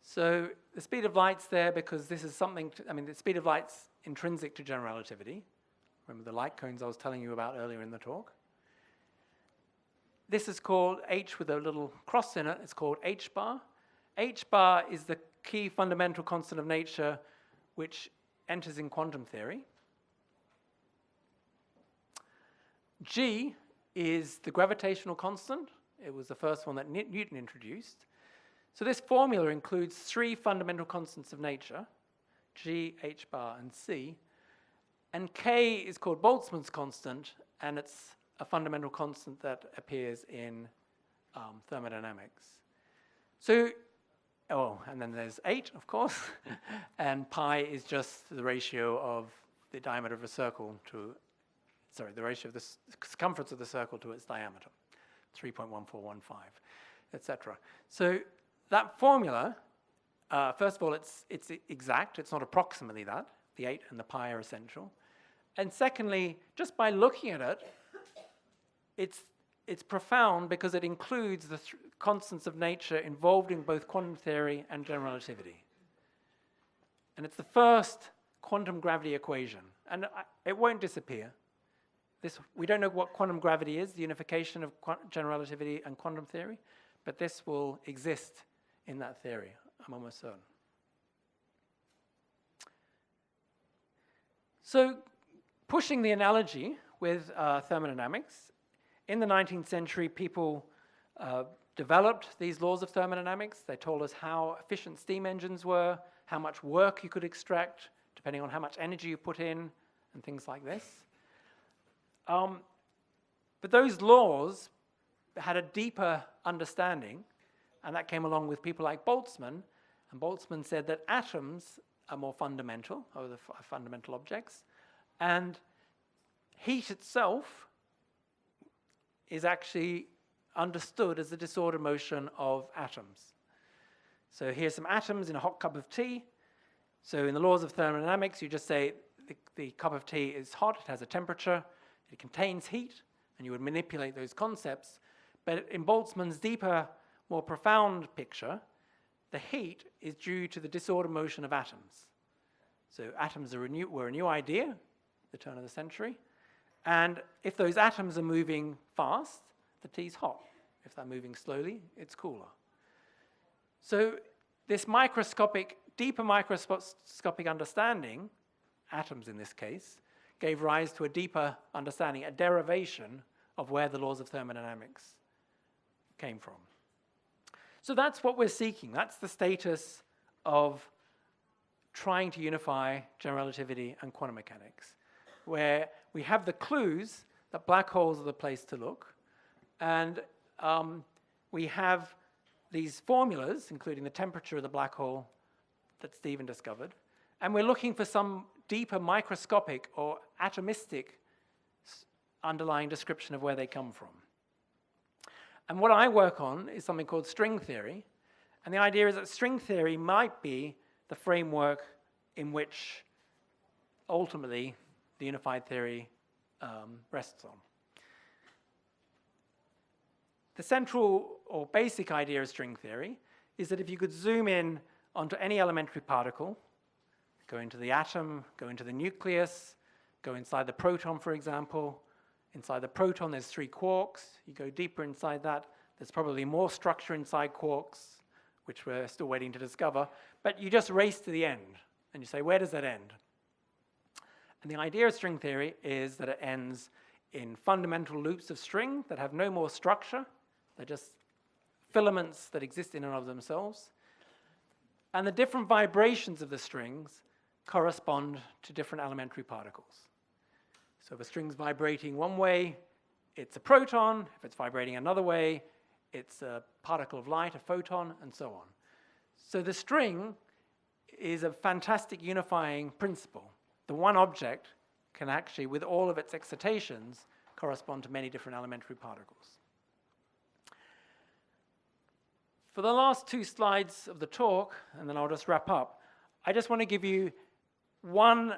So the speed of light's there because this is something, the speed of light's intrinsic to general relativity. Remember the light cones I was telling you about earlier in the talk? This is called h with a little cross in it. It's called h bar. H bar is the key fundamental constant of nature which enters in quantum theory. G is the gravitational constant. It was the first one that Newton introduced. So this formula includes three fundamental constants of nature, G, H bar, and C. And K is called Boltzmann's constant, and it's a fundamental constant that appears in thermodynamics. So, and then there's 8, of course, and pi is just the ratio of the diameter of a circle to, the ratio of the circumference of the circle to its diameter, 3.1415, etc. So that formula, first of all, it's exact. It's not approximately that. The 8 and the pi are essential. And secondly, just by looking at it, it's profound because it includes the constants of nature involved in both quantum theory and general relativity. And it's the first quantum gravity equation. And it won't disappear. we don't know what quantum gravity is, the unification of general relativity and quantum theory, but this will exist in that theory, I'm almost certain. So pushing the analogy with thermodynamics, in the 19th century, people developed these laws of thermodynamics. They told us how efficient steam engines were, how much work you could extract, depending on how much energy you put in, and things like this. But those laws had a deeper understanding, and that came along with people like Boltzmann. And Boltzmann said that atoms are more fundamental, or the fundamental objects, and heat itself is actually understood as the disordered motion of atoms. So here's some atoms in a hot cup of tea. So in the laws of thermodynamics, you just say the cup of tea is hot, it has a temperature, it contains heat, and you would manipulate those concepts. But in Boltzmann's deeper, more profound picture, the heat is due to the disordered motion of atoms. So atoms were a new idea at the turn of the century. And if those atoms are moving fast, the tea's hot. If they're moving slowly, it's cooler. So this deeper microscopic understanding, atoms in this case, gave rise to a deeper understanding, a derivation of where the laws of thermodynamics came from. So that's what we're seeking. That's the status of trying to unify general relativity and quantum mechanics, where we have the clues that black holes are the place to look, and we have these formulas, including the temperature of the black hole that Stephen discovered, and we're looking for some deeper microscopic or atomistic underlying description of where they come from. And what I work on is something called string theory, and the idea is that string theory might be the framework in which ultimately the unified theory rests on. The central or basic idea of string theory is that if you could zoom in onto any elementary particle, go into the atom, go into the nucleus, go inside the proton, for example. Inside the proton, there's 3 quarks. You go deeper inside that, there's probably more structure inside quarks, which we're still waiting to discover. But you just race to the end, and you say, where does that end? And the idea of string theory is that it ends in fundamental loops of string that have no more structure. They're just filaments that exist in and of themselves. And the different vibrations of the strings correspond to different elementary particles. So if a string's vibrating one way, it's a proton. If it's vibrating another way, it's a particle of light, a photon, and so on. So the string is a fantastic unifying principle. The one object can actually, with all of its excitations, correspond to many different elementary particles. For the last 2 slides of the talk, and then I'll just wrap up, I just want to give you one,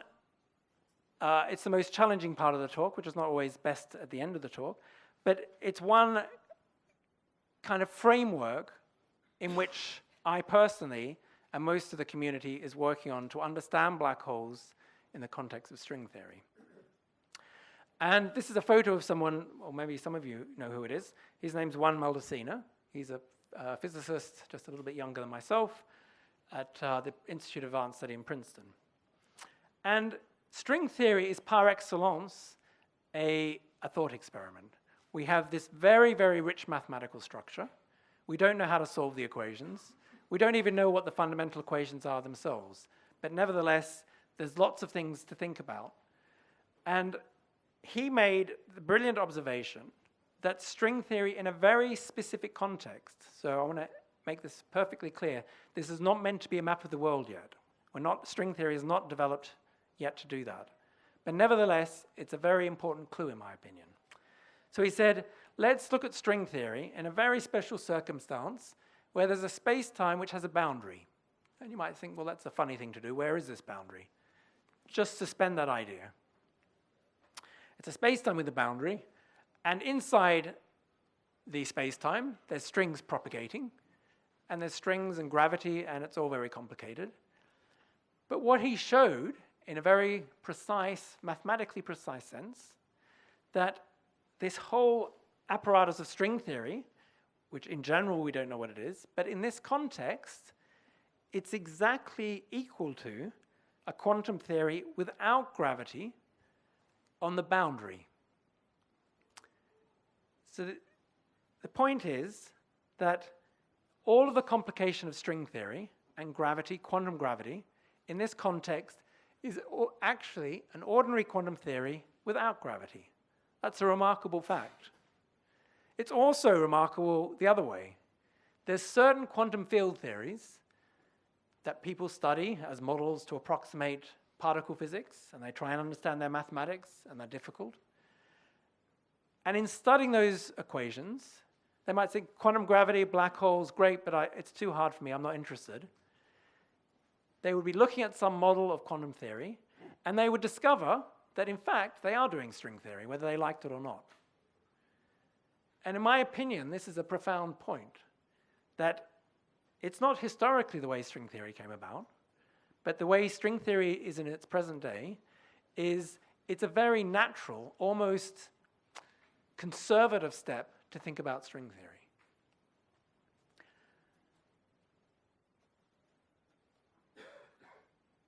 it's the most challenging part of the talk, which is not always best at the end of the talk, but it's one kind of framework in which I personally, and most of the community, is working on to understand black holes in the context of string theory. And this is a photo of someone, or maybe some of you know who it is. His name's Juan Maldacena. He's a physicist, just a little bit younger than myself, at the Institute of Advanced Study in Princeton. And string theory is par excellence a thought experiment. We have this very, very rich mathematical structure. We don't know how to solve the equations. We don't even know what the fundamental equations are themselves. But nevertheless, there's lots of things to think about. And he made the brilliant observation that string theory in a very specific context, so I want to make this perfectly clear, this is not meant to be a map of the world yet. String theory is not developed yet to do that. But nevertheless, it's a very important clue in my opinion. So he said, let's look at string theory in a very special circumstance where there's a space-time which has a boundary. And you might think, well, that's a funny thing to do. Where is this boundary? Just suspend that idea. It's a space-time with a boundary, and inside the space-time, there's strings propagating, and there's strings and gravity, and it's all very complicated. But what he showed, in a very precise, mathematically precise sense, that this whole apparatus of string theory, which in general we don't know what it is, but in this context, it's exactly equal to a quantum theory without gravity on the boundary. So the point is that all of the complication of string theory and gravity, quantum gravity, in this context is actually an ordinary quantum theory without gravity. That's a remarkable fact. It's also remarkable the other way. There's certain quantum field theories that people study as models to approximate particle physics, and they try and understand their mathematics, and they're difficult. And in studying those equations, they might think quantum gravity, black holes, great, but it's too hard for me, I'm not interested. They would be looking at some model of quantum theory, and they would discover that, in fact, they are doing string theory, whether they liked it or not. And in my opinion, this is a profound point, that it's not historically the way string theory came about, but the way string theory is in its present day is it's a very natural, almost conservative step to think about string theory.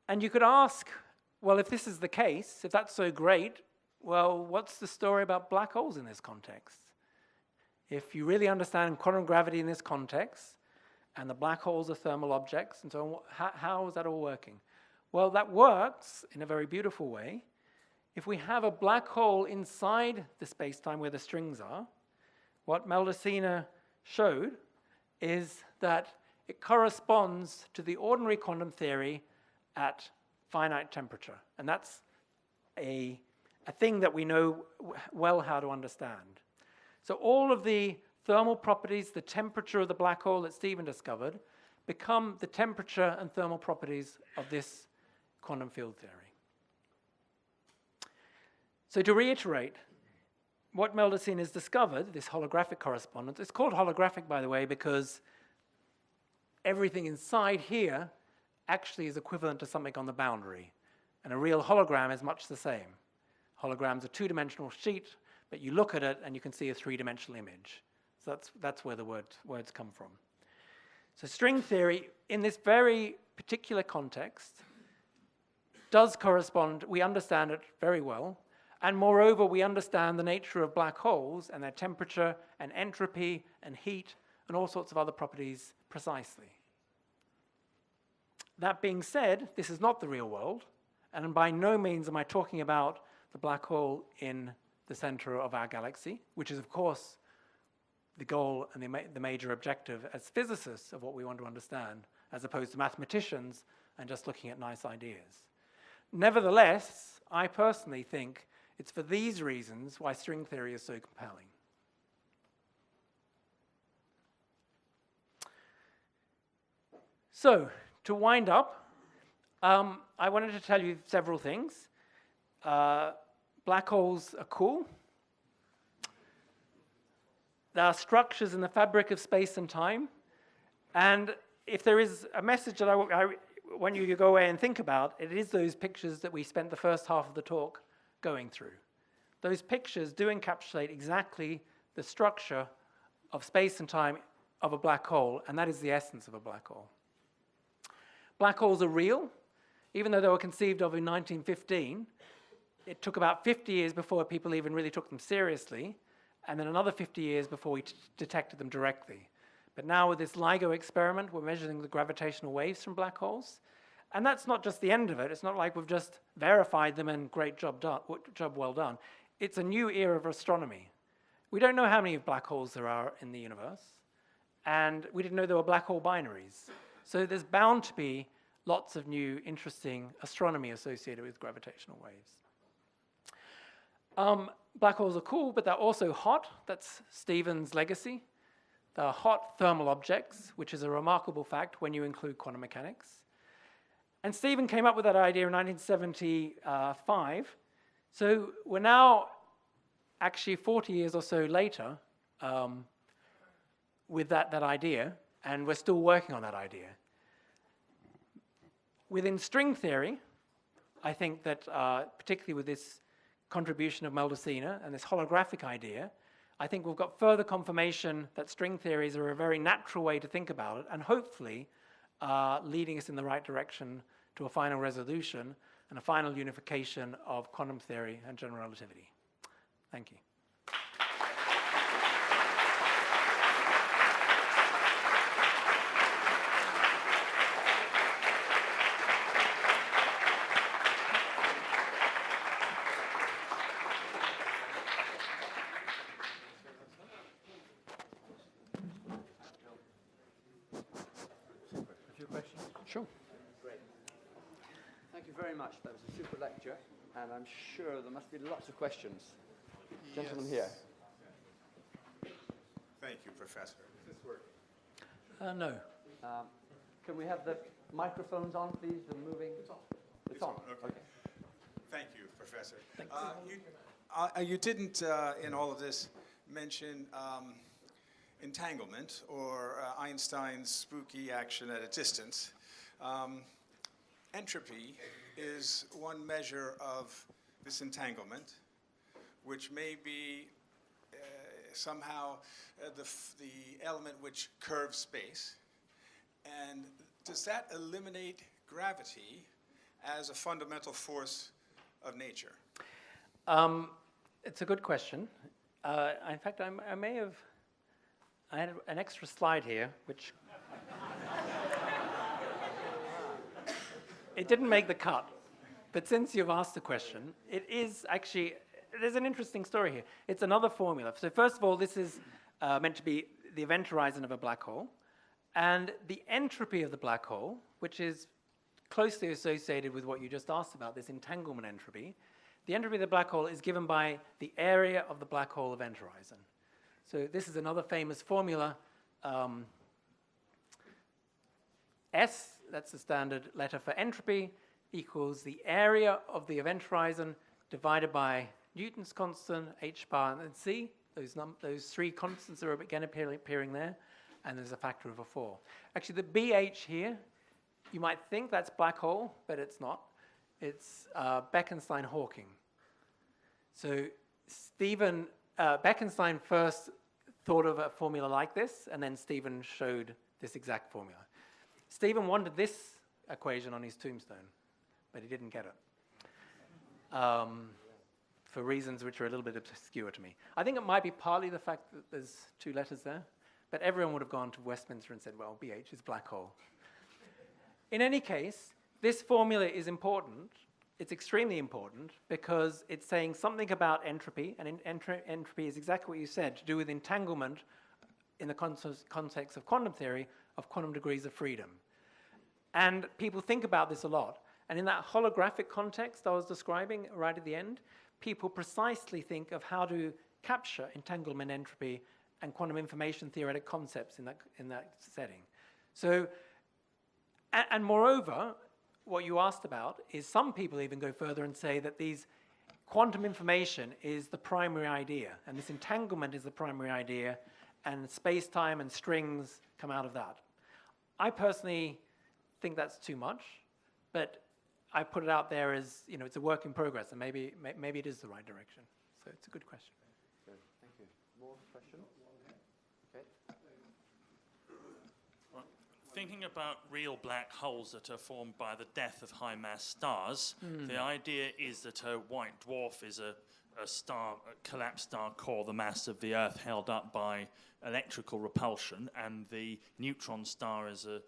And you could ask, well, if this is the case, if that's so great, well, what's the story about black holes in this context? If you really understand quantum gravity in this context, and the black holes are thermal objects, and so on, how is that all working? Well, that works in a very beautiful way. If we have a black hole inside the space-time where the strings are, what Maldacena showed is that it corresponds to the ordinary quantum theory at finite temperature. And that's a thing that we know well how to understand. So all of the thermal properties, the temperature of the black hole that Stephen discovered, become the temperature and thermal properties of this quantum field theory. So to reiterate, what Maldacena has discovered, this holographic correspondence, it's called holographic, by the way, because everything inside here actually is equivalent to something on the boundary. And a real hologram is much the same. Hologram's a two-dimensional sheet, but you look at it and you can see a three-dimensional image. So that's where the words come from. So string theory, in this very particular context, does correspond, we understand it very well, and moreover, we understand the nature of black holes and their temperature and entropy and heat and all sorts of other properties precisely. That being said, this is not the real world, and by no means am I talking about the black hole in the center of our galaxy, which is, of course, the goal and the major objective as physicists of what we want to understand, as opposed to mathematicians and just looking at nice ideas. Nevertheless, I personally think it's for these reasons why string theory is so compelling. So, to wind up, I wanted to tell you several things. Black holes are cool. There are structures in the fabric of space and time. And if there is a message that I want you to go away and think about, it is those pictures that we spent the first half of the talk going through. Those pictures do encapsulate exactly the structure of space and time of a black hole, and that is the essence of a black hole. Black holes are real. Even though they were conceived of in 1915, it took about 50 years before people even really took them seriously, and then another 50 years before we detected them directly. But now with this LIGO experiment, we're measuring the gravitational waves from black holes, and that's not just the end of it. It's not like we've just verified them and great job done, job well done. It's a new era of astronomy. We don't know how many black holes there are in the universe, and we didn't know there were black hole binaries. So there's bound to be lots of new, interesting astronomy associated with gravitational waves. Black holes are cool, but they're also hot. That's Stephen's legacy. They're hot thermal objects, which is a remarkable fact when you include quantum mechanics. And Stephen came up with that idea in 1975. So we're now actually 40 years or so later with that idea, and we're still working on that idea. Within string theory, I think that particularly with this contribution of Maldacena and this holographic idea, I think we've got further confirmation that string theories are a very natural way to think about it, and hopefully leading us in the right direction to a final resolution and a final unification of quantum theory and general relativity. Thank you. Sure. Great. Thank you very much. That was a super lecture, and I'm sure there must be lots of questions. Gentleman here. Thank you, Professor. Does this work? No. Can we have the microphones on, please? They're moving. It's on. Okay. Thank you, Professor. Thanks. You didn't, in all of this, mention entanglement or Einstein's spooky action at a distance. Entropy is one measure of this entanglement, which may be somehow the element which curves space. And does that eliminate gravity as a fundamental force of nature? It's a good question. In fact, I had an extra slide here, which it didn't make the cut. But since you've asked the question, it is actually, there's an interesting story here. It's another formula. So first of all, this is meant to be the event horizon of a black hole. And the entropy of the black hole, which is closely associated with what you just asked about, this entanglement entropy, the entropy of the black hole is given by the area of the black hole event horizon. So this is another famous formula. S, that's the standard letter for entropy, equals the area of the event horizon divided by Newton's constant, h bar, and c. Those three constants are again appearing there, and there's a factor of 4. Actually, the BH here, you might think that's black hole, but it's not. It's Bekenstein-Hawking. So Bekenstein first thought of a formula like this, and then Stephen showed this exact formula. Stephen wanted this equation on his tombstone, but he didn't get it for reasons which are a little bit obscure to me. I think it might be partly the fact that there's 2 letters there, but everyone would have gone to Westminster and said, well, BH is black hole. In any case, this formula is important. It's extremely important because it's saying something about entropy, and entropy is exactly what you said, to do with entanglement in the context of quantum theory of quantum degrees of freedom. And people think about this a lot. And in that holographic context I was describing right at the end, people precisely think of how to capture entanglement entropy and quantum information theoretic concepts in that setting. So, and moreover, what you asked about is some people even go further and say that these quantum information is the primary idea, and this entanglement is the primary idea, and space-time and strings come out of that. I personally think that's too much, but I put it out there as, it's a work in progress, and maybe it is the right direction. So it's a good question. Good. Thank you. More questions? Okay. Thinking about real black holes that are formed by the death of high-mass stars, the idea is that a white dwarf is a collapsed star core, the mass of the Earth held up by electrical repulsion, and the neutron star is a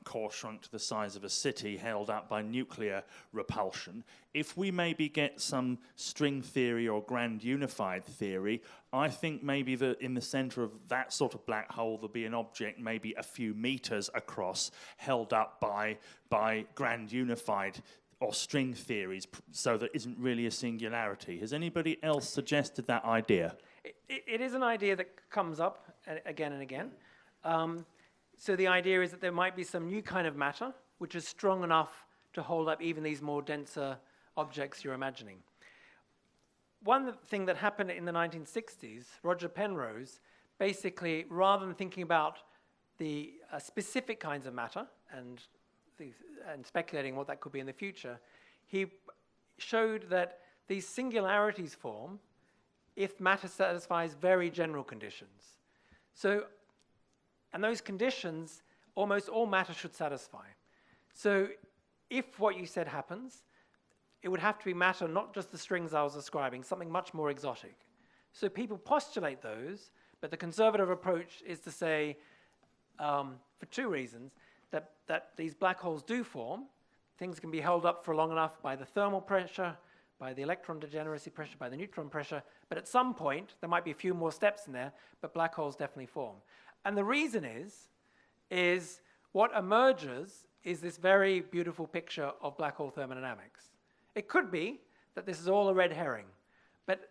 core shrunk to the size of a city held up by nuclear repulsion. If we maybe get some string theory or grand unified theory, I think maybe in the center of that sort of black hole there'll be an object maybe a few meters across held up by grand unified or string theories, so there isn't really a singularity. Has anybody else suggested that idea? It is an idea that comes up again and again. So the idea is that there might be some new kind of matter which is strong enough to hold up even these more denser objects you're imagining. One thing that happened in the 1960s, Roger Penrose, basically, rather than thinking about the specific kinds of matter and speculating what that could be in the future, he showed that these singularities form if matter satisfies very general conditions. So, and those conditions, almost all matter should satisfy. So if what you said happens, it would have to be matter, not just the strings I was describing, something much more exotic. So people postulate those, but the conservative approach is to say, for two reasons, that these black holes do form. Things can be held up for long enough by the thermal pressure, by the electron degeneracy pressure, by the neutron pressure, but at some point, there might be a few more steps in there, but black holes definitely form. And the reason is what emerges is this very beautiful picture of black hole thermodynamics. It could be that this is all a red herring, but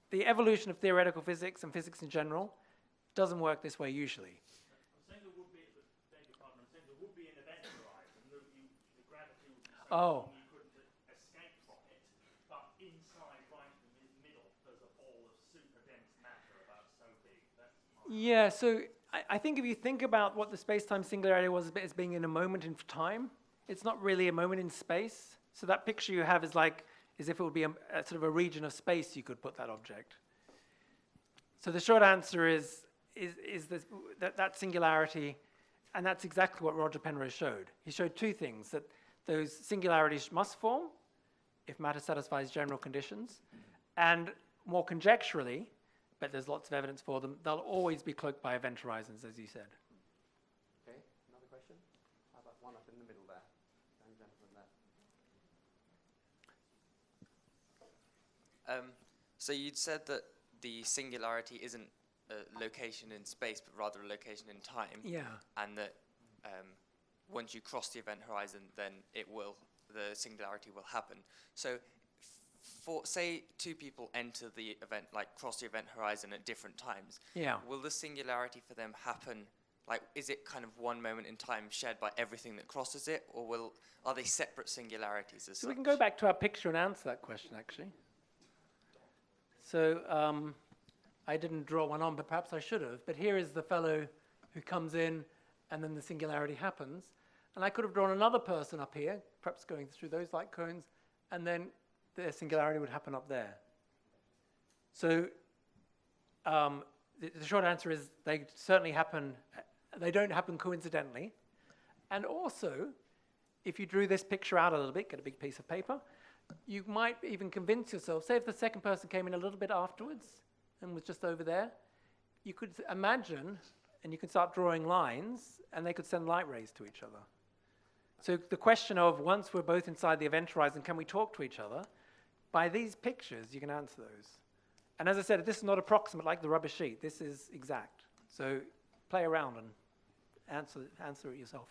the evolution of theoretical physics and physics in general doesn't work this way usually. I'm saying there would be, beg your pardon, I'm saying there would be an event horizon, the gravity would be so Oh. strong you couldn't escape from it, but inside, right in the middle, there's a ball of super dense matter about so big. That's Yeah, so I think if you think about what the space-time singularity was as being in a moment in time, it's not really a moment in space. So that picture you have is like, as if it would be a sort of a region of space you could put that object. So the short answer is this, that singularity, and that's exactly what Roger Penrose showed. He showed two things, that those singularities must form if matter satisfies general conditions, and more conjecturally, but there's lots of evidence for them, they'll always be cloaked by event horizons, as you said. Okay, another question? How about one up in the middle there? Young gentleman there. So you'd said that the singularity isn't a location in space, but rather a location in time. Yeah. And that once you cross the event horizon, then the singularity will happen. So for, say, two people enter the event, like cross the event horizon at different times, Yeah. will the singularity for them happen, like, is it kind of one moment in time shared by everything that crosses it, or are they separate singularities as So such? we can go back to our picture and answer that question, actually. So I didn't draw one on, but perhaps I should have. But here is the fellow who comes in, and then the singularity happens. And I could have drawn another person up here, perhaps going through those light cones, and then the singularity would happen up there. So the short answer is they certainly happen, they don't happen coincidentally. And also, if you drew this picture out a little bit, get a big piece of paper, you might even convince yourself, say if the second person came in a little bit afterwards and was just over there, you could imagine, and you could start drawing lines, and they could send light rays to each other. So the question of, once we're both inside the event horizon, can we talk to each other? By these pictures, you can answer those. And as I said, this is not approximate like the rubber sheet. This is exact. So play around and answer it yourself.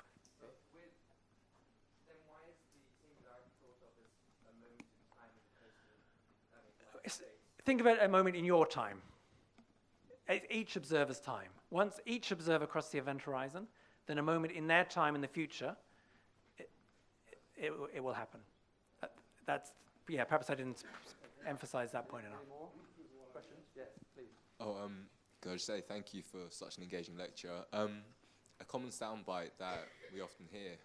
Then why is the singularity thought of as a moment in time as opposed to Think of it a moment in your time, at each observer's time. Once each observer crosses the event horizon, then a moment in their time in the future, it will happen. Yeah, perhaps I didn't emphasize that point enough. Any more questions? Yes, please. Can I just say thank you for such an engaging lecture. A common soundbite that we often hear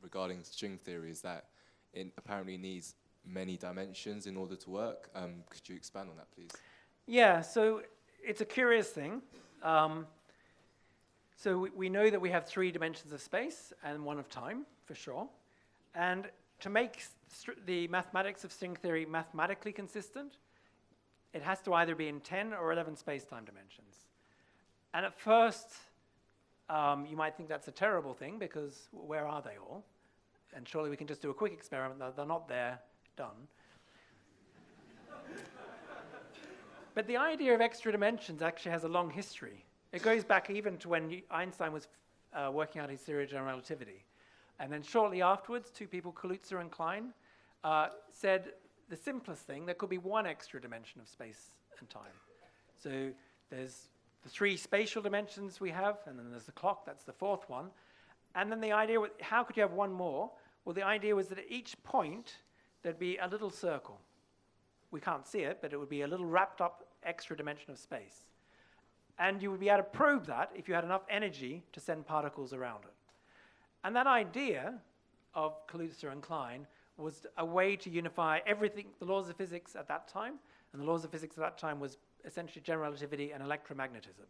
regarding string theory is that it apparently needs many dimensions in order to work. Could you expand on that, please? Yeah, so it's a curious thing. So we know that we have 3 dimensions of space and 1 of time, for sure. And to make the mathematics of string theory mathematically consistent, it has to either be in 10 or 11 space-time dimensions. And at first, you might think that's a terrible thing, because where are they all? And surely we can just do a quick experiment. They're not there, done. But the idea of extra dimensions actually has a long history. It goes back even to when Einstein was working out his theory of general relativity. And then shortly afterwards, 2 people, Kaluza and Klein, said the simplest thing, there could be 1 extra dimension of space and time. So there's the 3 spatial dimensions we have, and then there's the clock, that's the 4th one. And then the idea was, how could you have 1 more? Well, the idea was that at each point, there'd be a little circle. We can't see it, but it would be a little wrapped up extra dimension of space. And you would be able to probe that if you had enough energy to send particles around it. And that idea of Kaluza and Klein was a way to unify everything, the laws of physics at that time, and the laws of physics at that time was essentially general relativity and electromagnetism.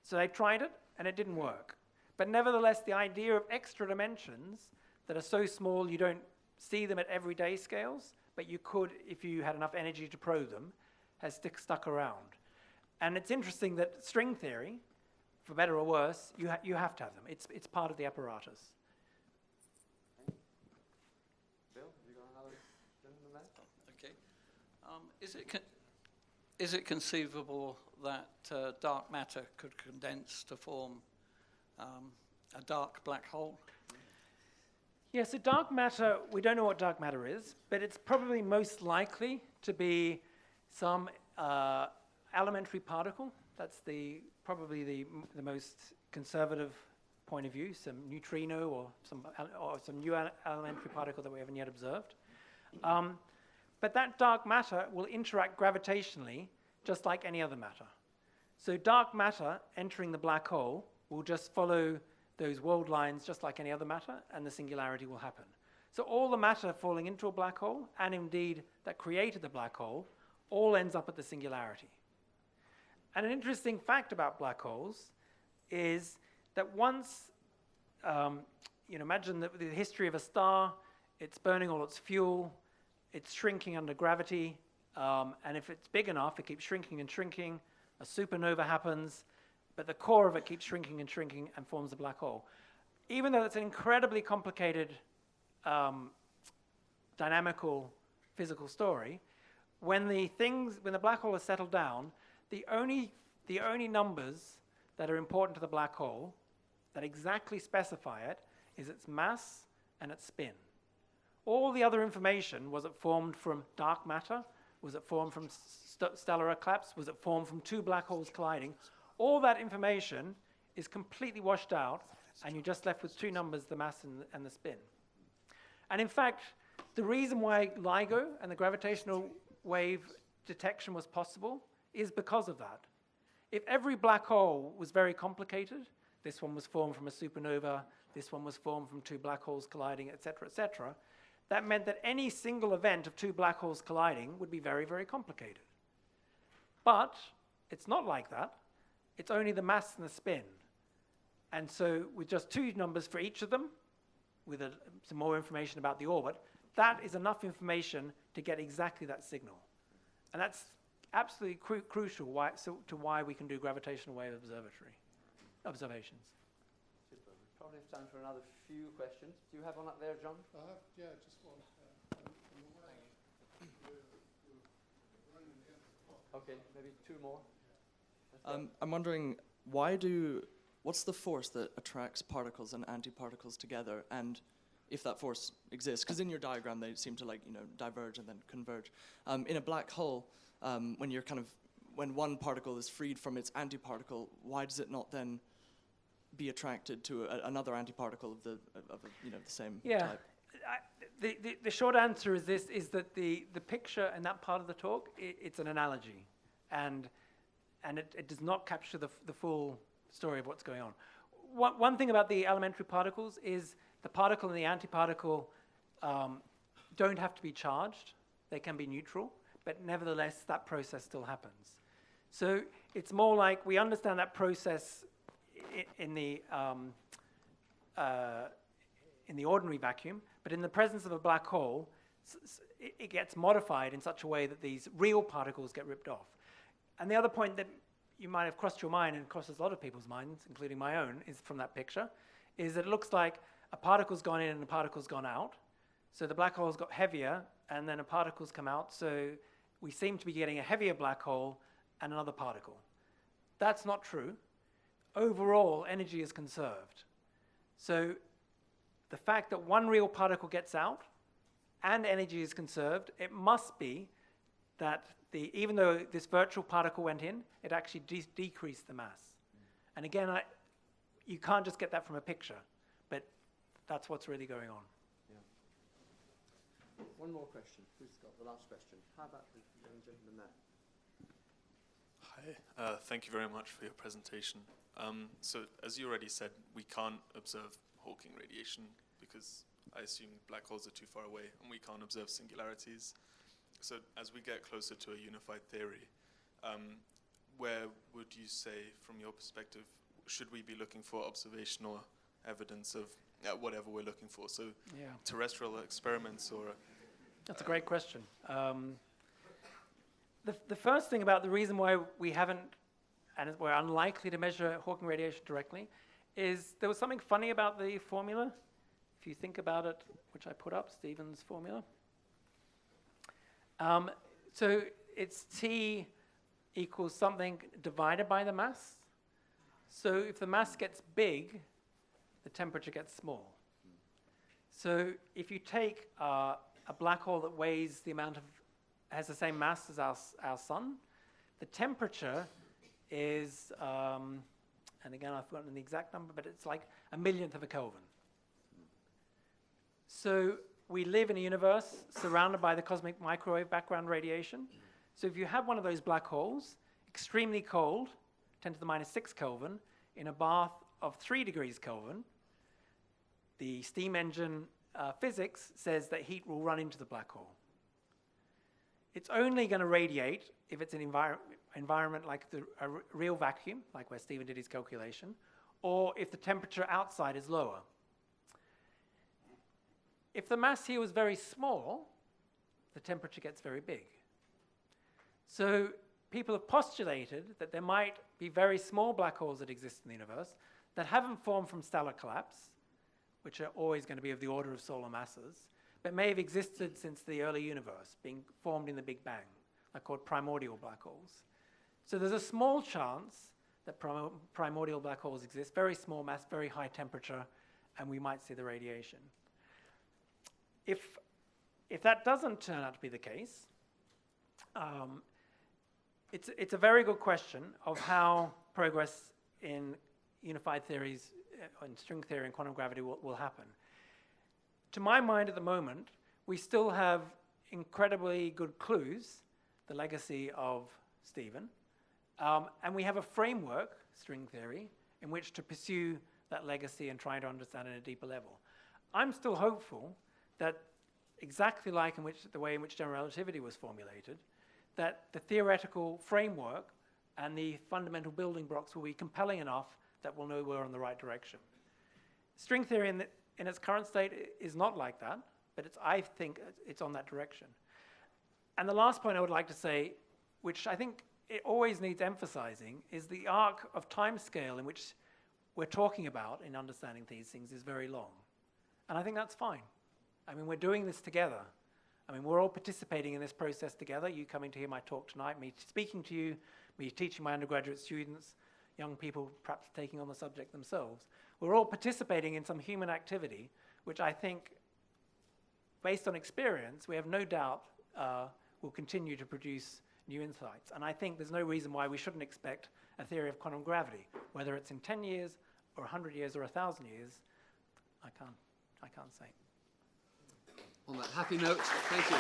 So they tried it, and it didn't work. But nevertheless, the idea of extra dimensions that are so small you don't see them at everyday scales, but you could if you had enough energy to probe them, has stuck around. And it's interesting that string theory, for better or worse, you have to have them. It's part of the apparatus. Bill, have you got another gentleman there? Okay. Is it conceivable that dark matter could condense to form a dark black hole? Yeah, so dark matter, we don't know what dark matter is, but it's probably most likely to be some elementary particle. That's probably the most conservative point of view, some neutrino or some new elementary particle that we haven't yet observed. But that dark matter will interact gravitationally just like any other matter. So dark matter entering the black hole will just follow those world lines just like any other matter, and the singularity will happen. So all the matter falling into a black hole, and indeed that created the black hole, all ends up at the singularity. And an interesting fact about black holes is that once, imagine the history of a star, it's burning all its fuel, it's shrinking under gravity, and if it's big enough, it keeps shrinking and shrinking, a supernova happens, but the core of it keeps shrinking and shrinking and forms a black hole. Even though it's an incredibly complicated dynamical physical story, when the black hole is settled down, the only numbers that are important to the black hole that exactly specify it is its mass and its spin. All the other information, was it formed from dark matter? Was it formed from stellar eclipse? Was it formed from two black holes colliding? All that information is completely washed out, and you're just left with two numbers, the mass and the spin. And in fact, the reason why LIGO and the gravitational wave detection was possible is because of that. If every black hole was very complicated, this one was formed from a supernova, this one was formed from two black holes colliding, etc., that meant that any single event of two black holes colliding would be very, very complicated. But it's not like that. It's only the mass and the spin. And so with just two numbers for each of them, with some more information about the orbit, that is enough information to get exactly that signal. And that's absolutely crucial to why we can do gravitational wave observations. Super. We probably have time for another few questions. Do you have one up there, John? Yeah, just one. Okay, maybe two more. I'm wondering, what's the force that attracts particles and antiparticles together, and if that force exists? Because in your diagram they seem to diverge and then converge. In a black hole, when one particle is freed from its antiparticle, why does it not then be attracted to another antiparticle of the same type? The short answer is this: is that the picture in that part of the talk, it's an analogy, and it does not capture the full story of what's going on. One thing about the elementary particles is the particle and the antiparticle don't have to be charged; they can be neutral, but nevertheless, that process still happens. So it's more like we understand that process in the ordinary vacuum, but in the presence of a black hole, it gets modified in such a way that these real particles get ripped off. And the other point that you might have crossed your mind, and crosses a lot of people's minds, including my own, is from that picture, is that it looks like a particle's gone in and a particle's gone out. So the black hole's got heavier, and then a particle's come out, so we seem to be getting a heavier black hole and another particle. That's not true. Overall, energy is conserved. So the fact that one real particle gets out and energy is conserved, it must be that even though this virtual particle went in, it actually decreased the mass. And again, you can't just get that from a picture, but that's what's really going on. Yeah. One more question. Who's got the last question? How about the young gentleman there? Hi, thank you very much for your presentation. So as you already said, we can't observe Hawking radiation because I assume black holes are too far away and we can't observe singularities. So as we get closer to a unified theory, where would you say, from your perspective, should we be looking for observational evidence of whatever we're looking for? So terrestrial experiments or... That's a great question. The first thing about the reason why we haven't, and we're unlikely to measure Hawking radiation directly, is there was something funny about the formula. If you think about it, which I put up, Stephen's formula. So it's T equals something divided by the mass. So if the mass gets big, the temperature gets small. So if you take a black hole that weighs the amount of, has the same mass as our sun, the temperature is, and again I've forgotten the exact number, but it's like 1/1,000,000 of a Kelvin. So we live in a universe surrounded by the cosmic microwave background radiation. So if you have one of those black holes, extremely cold, 10 to the minus 6 Kelvin, in a bath of 3 degrees Kelvin, the steam engine physics says that heat will run into the black hole. It's only going to radiate if it's an environment like a real vacuum, like where Stephen did his calculation, or if the temperature outside is lower. If the mass here was very small, the temperature gets very big. So people have postulated that there might be very small black holes that exist in the universe that haven't formed from stellar collapse, which are always going to be of the order of solar masses, but may have existed since the early universe, being formed in the Big Bang. They're called primordial black holes. So there's a small chance that primordial black holes exist, very small mass, very high temperature, and we might see the radiation. If that doesn't turn out to be the case, it's a very good question of how progress in unified theories, in string theory and quantum gravity will happen. To my mind at the moment, we still have incredibly good clues, the legacy of Stephen, and we have a framework, string theory, in which to pursue that legacy and try to understand it at a deeper level. I'm still hopeful that exactly like the way in which general relativity was formulated, that the theoretical framework and the fundamental building blocks will be compelling enough that we'll know we're on the right direction. String theory in its current state is not like that, but I think it's on that direction. And the last point I would like to say, which I think it always needs emphasizing, is the arc of time scale in which we're talking about in understanding these things is very long. And I think that's fine. I mean, we're doing this together. I mean, we're all participating in this process together. You coming to hear my talk tonight, me speaking to you, me teaching my undergraduate students, young people perhaps taking on the subject themselves. We're all participating in some human activity, which I think, based on experience, we have no doubt will continue to produce new insights. And I think there's no reason why we shouldn't expect a theory of quantum gravity, whether it's in 10 years or 100 years or 1,000 years. I can't say. On that happy note, thank you.